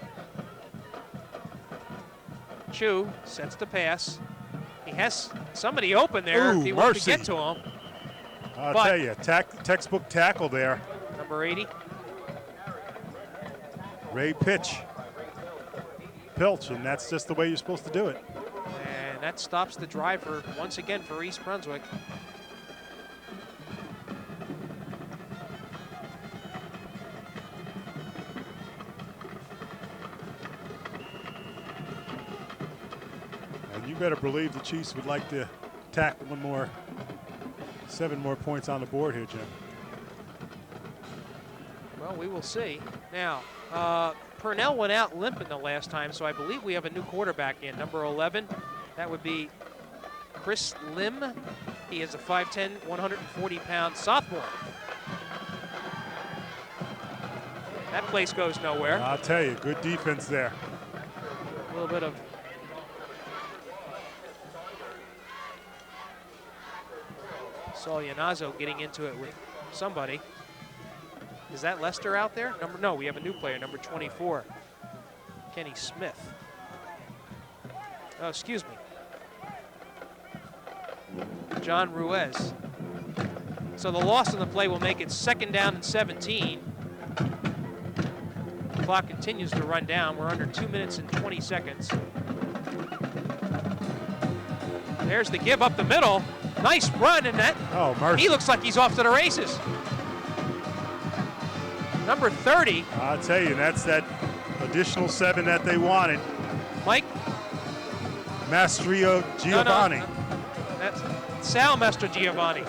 Chu sets the pass. He has somebody open there if he wants to get to him. I'll tell you, textbook tackle there. Number 80. Ray Pilch, and that's just the way you're supposed to do it. And that stops the drive once again for East Brunswick. You better believe the Chiefs would like to tack 7 more points on the board here, Jim. Well, we will see. Now, Purnell went out limping the last time, so I believe we have a new quarterback in, number 11. That would be Chris Lim. He is a 5'10", 140-pound sophomore. That place goes nowhere. I'll tell you, good defense there. A little bit of Saul Yanazzo getting into it with somebody. Is that Lester out there? No, we have a new player, number 24, Kenny Smith. Oh, excuse me. John Ruiz. So the loss on the play will make it 2nd down and 17. The clock continues to run down. We're under 2 minutes and 20 seconds. There's the give up the middle. Nice run, and that. Oh, mercy. He looks like he's off to the races. Number 30. I'll tell you, that's that additional 7 that they wanted. Mike Mastrio Giovanni. No. That's Sal Mastro Giovanni.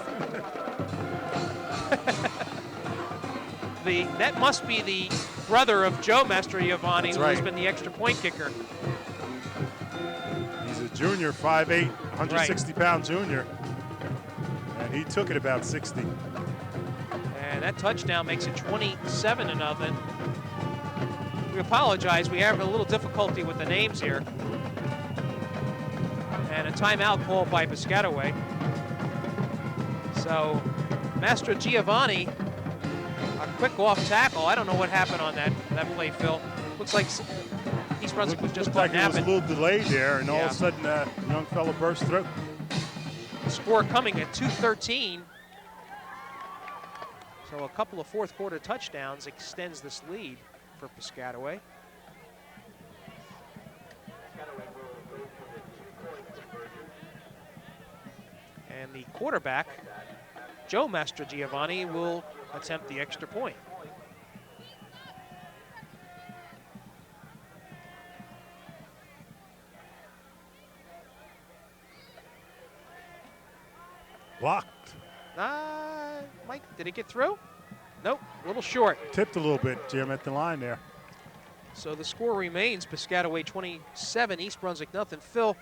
That must be the brother of Joe Mastro Giovanni, That's who right. has been the extra point kicker. He's a junior, 5'8", 160-pound junior. And he took it about 60. And that touchdown makes it 27-0. We apologize. We have a little difficulty with the names here. And a timeout called by Piscataway. So Mastro Giovanni, a quick off tackle. I don't know what happened on that play, Phil. Looks like East Brunswick was just looked like it was a napping. little delayed there, and all of a sudden, a young fellow burst through. Score coming at 2:13. So a couple of fourth quarter touchdowns extends this lead for Piscataway. And the quarterback, Joe Mastrogiovanni, will attempt the extra point. Blocked. Mike, did it get through? Nope, a little short. Tipped a little bit, Jim, at the line there. So the score remains Piscataway 27, East Brunswick nothing. Phil,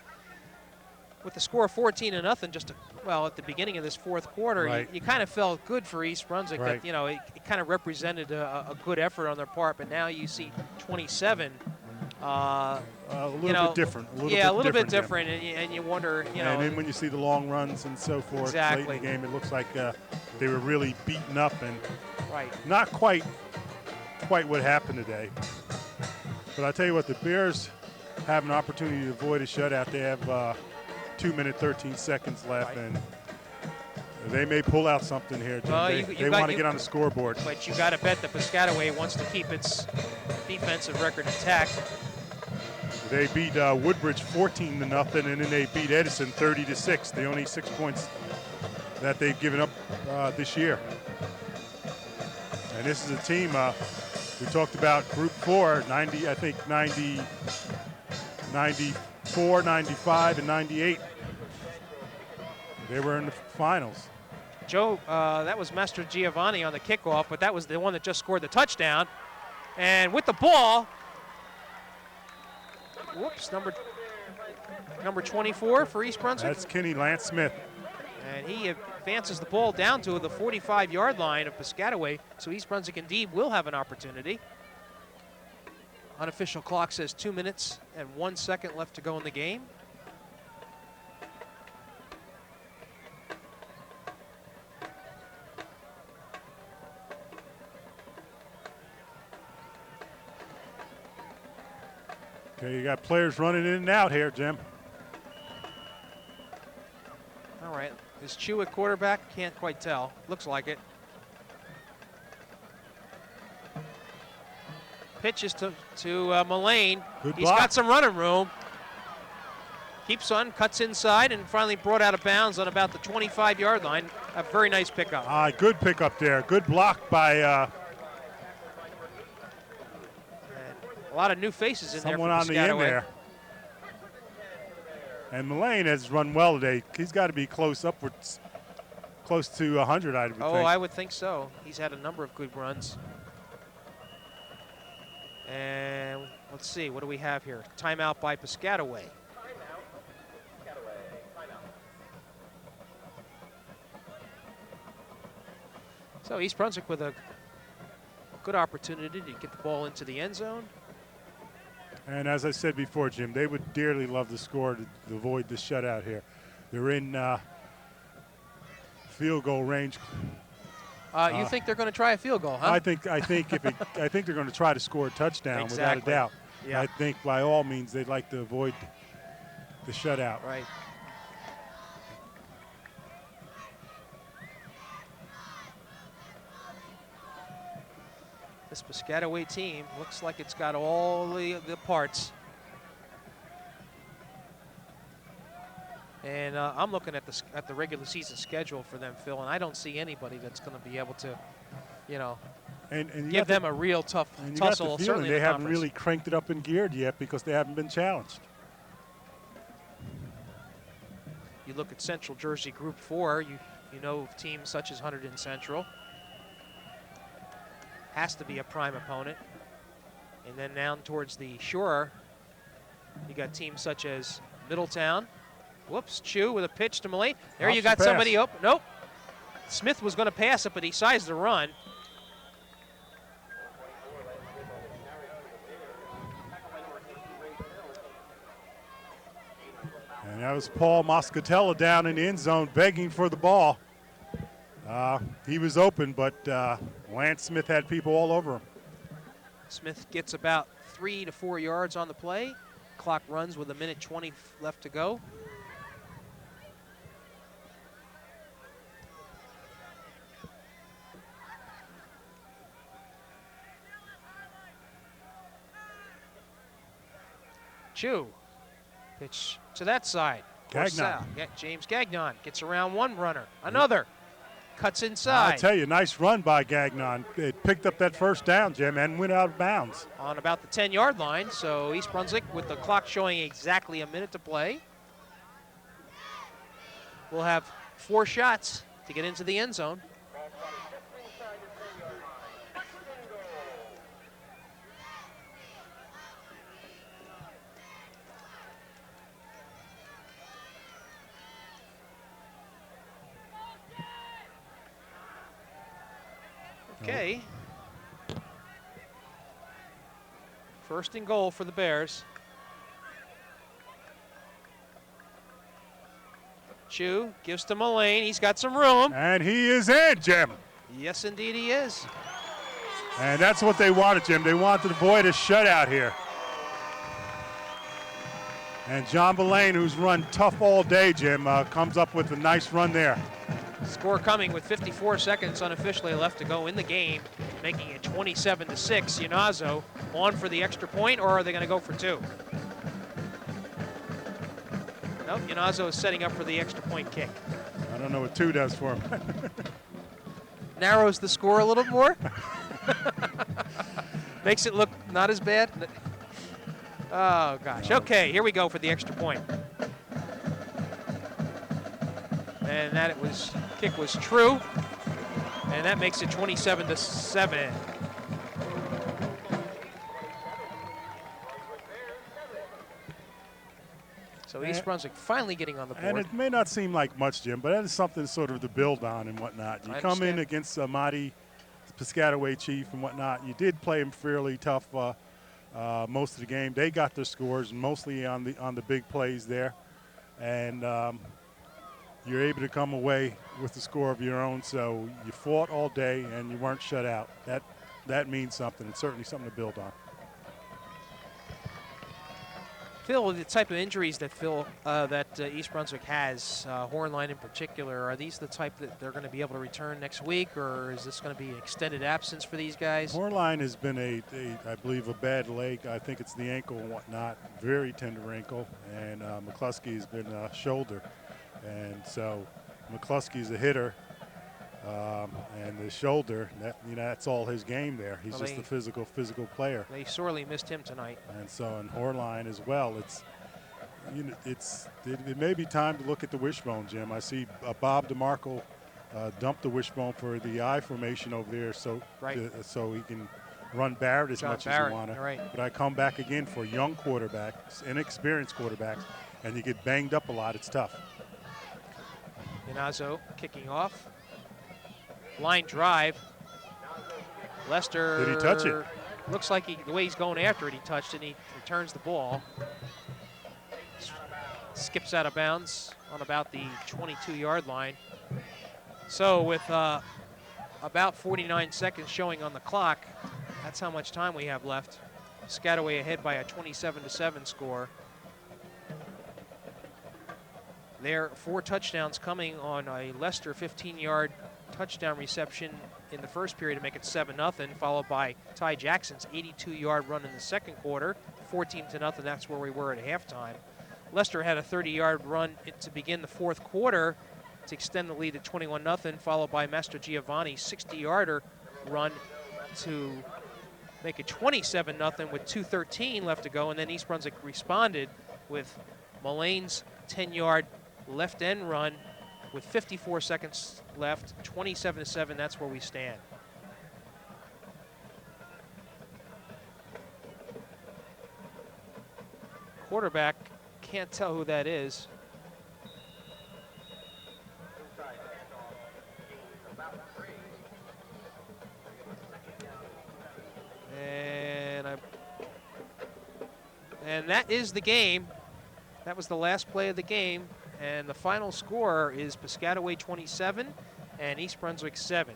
with the score 14-0, well, at the beginning of this fourth quarter, Right. you kind of felt good for East Brunswick Right. that, you know, it kind of represented a good effort on their part. But now you see 27. A little You know, bit different. a little bit different, and you wonder, you know. And then when you see the long runs and so forth Exactly. late in the game, it looks like they were really beaten up and Right. not quite what happened today. But I tell you what, the Bears have an opportunity to avoid a shutout. They have 2 minutes, 13 seconds left, Right. and they may pull out something here, Jim. Well, They want to get on the scoreboard. But you got to bet that Piscataway wants to keep its defensive record intact. They beat Woodbridge 14-0, and then they beat Edison 30-6. The only 6 points that they've given up this year. And this is a team we talked about Group 4, 90, I think 90, 94, 95, and 98. They were in the finals. Joe, that was Master Giovanni on the kickoff, but that was the one that just scored the touchdown. And with the ball, whoops, number 24 for East Brunswick. That's Kenny Lance Smith. And he advances the ball down to the 45-yard line of Piscataway, so East Brunswick indeed will have an opportunity. Unofficial clock says 2 minutes and 1 second left to go in the game. Okay, you got players running in and out here, Jim. All right, is Chu at quarterback? Can't quite tell. Looks like it. Pitches to Mullane. Good He's block. got some running room. Keeps on, cuts inside, and finally brought out of bounds on about the 25-yard line. A very nice pickup. Good pickup there. Good block by A lot of new faces in someone there on for the end Piscataway. there. And Mullane has run well today. He's got to be close upwards, close to 100, I would think. Oh, I would think so. He's had a number of good runs. And let's see, what do we have here? Timeout by Piscataway. So East Brunswick with a good opportunity to get the ball into the end zone. And as I said before, Jim, they would dearly love to score to avoid the shutout here. They're in field goal range. You think they're going to try a field goal, huh? I think they're going to try to score a touchdown without a doubt. Yeah. I think by all means they'd like to avoid the shutout. Right. This Piscataway team looks like it's got all the parts. And I'm looking at the regular season schedule for them, Phil, and I don't see anybody that's going to be able to, you know, and give them a real tough and you tussle. got the feeling Certainly in they the haven't conference. really cranked it up and geared yet because they haven't been challenged. You look at Central Jersey Group 4, you know of teams such as Hunterdon Central. Has to be a prime opponent. And then down towards the shore, you got teams such as Middletown. Whoops, Chu with a pitch to Mullane. There you got somebody open. Nope. Smith was going to pass it, but he decides to run. And that was Paul Moscatella down in the end zone begging for the ball. He was open, but Lance Smith had people all over him. Smith gets about 3 to 4 yards on the play. Clock runs with 1:20 left to go. Chu, pitch to that side. Gagnon. James Gagnon gets around one runner. Another. Cuts inside. I'll tell you, nice run by Gagnon. It picked up that first down, Jim, and went out of bounds. On about the 10-yard line, so East Brunswick, with the clock showing exactly a minute to play, will have 4 shots to get into the end zone. Okay. First and goal for the Bears. Chu gives to Mullane. He's got some room. And he is in, Jim. Yes, indeed he is. And that's what they wanted, Jim. They wanted to avoid a shutout here. And John Mullane, who's run tough all day, Jim, comes up with a nice run there. Score coming with 54 seconds unofficially left to go in the game, making it 27-6. Iannazo on for the extra point, or are they going to go for two? Nope, Iannazo is setting up for the extra point kick. I don't know what two does for him. Narrows the score a little more. Makes it look not as bad. Oh, gosh. Okay, here we go for the extra point. And kick was true. And that makes it 27-7. So East Brunswick finally getting on the board. And it may not seem like much, Jim, but that is something sort of to build on and whatnot. You come in against Marty, Piscataway Chief and whatnot. You did play him fairly tough most of the game. They got their scores mostly on the big plays there. And you're able to come away with the score of your own. So you fought all day and you weren't shut out. That means something. It's certainly something to build on. Phil, the type of injuries that East Brunswick has, Hornline in particular, are these the type that they're going to be able to return next week, or is this going to be an extended absence for these guys? Hornline has been I believe, a bad leg. I think it's the ankle and whatnot, very tender ankle, and McCluskey has been shoulder, and so McCluskey's a hitter. And the shoulder, that's all his game there. He's just a physical player. They sorely missed him tonight. And so in Hornline as well, it may be time to look at the wishbone, Jim. I see Bob DeMarco dump the wishbone for the I formation over there, so he can run Barrett as much as you want to. Right. But I come back again for young quarterbacks, inexperienced quarterbacks, and you get banged up a lot. It's tough. Iannazo kicking off. Line drive. Lester. Did he touch it? Looks like the way he's going after it, he touched it, and he returns the ball. Skips out of bounds on about the 22-yard line. So with about 49 seconds showing on the clock, that's how much time we have left. Piscataway ahead by a 27-7 score. There, 4 touchdowns coming on a Lester 15-yard touchdown reception in the first period to make it 7-0, followed by Ty Jackson's 82-yard run in the second quarter, 14-0. That's where we were at halftime. Lester had a 30-yard run to begin the fourth quarter to extend the lead at 21-0, followed by Master Giovanni's 60-yarder run to make it 27-0 with 2:13 left to go, and then East Brunswick responded with Mullane's 10-yard left end run with 54 seconds left, 27-7, that's where we stand. Quarterback, can't tell who that is. And that is the game. That was the last play of the game. And the final score is Piscataway 27 and East Brunswick 7.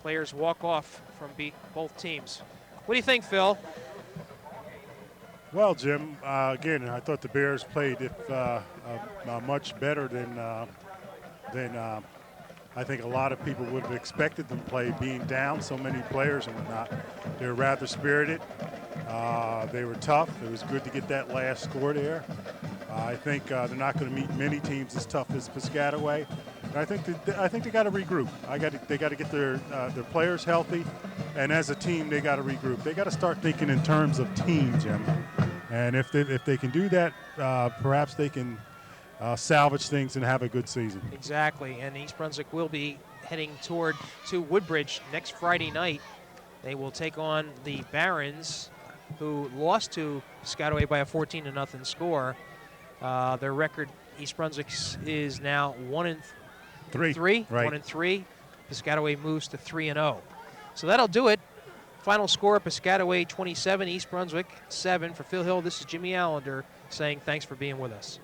Players walk off from both teams. What do you think, Phil? Well, Jim, again, I thought the Bears played it much better than I think a lot of people would have expected them to play, being down so many players and whatnot. They were rather spirited. They were tough. It was good to get that last score there. I think they're not going to meet many teams as tough as Piscataway. And I think they got to regroup. They got to get their players healthy, and as a team, they got to regroup. They got to start thinking in terms of team, Jim. And if they can do that, perhaps they can salvage things and have a good season. Exactly. And East Brunswick will be heading to Woodbridge next Friday night. They will take on the Barons, who lost to Piscataway by a 14-0 score. Their record, East Brunswick's, is now 1-3. Right. 1-3. Piscataway moves to 3-0. So that'll do it. Final score, Piscataway 27, East Brunswick 7. For Phil Hill, this is Jimmy Allinder saying thanks for being with us.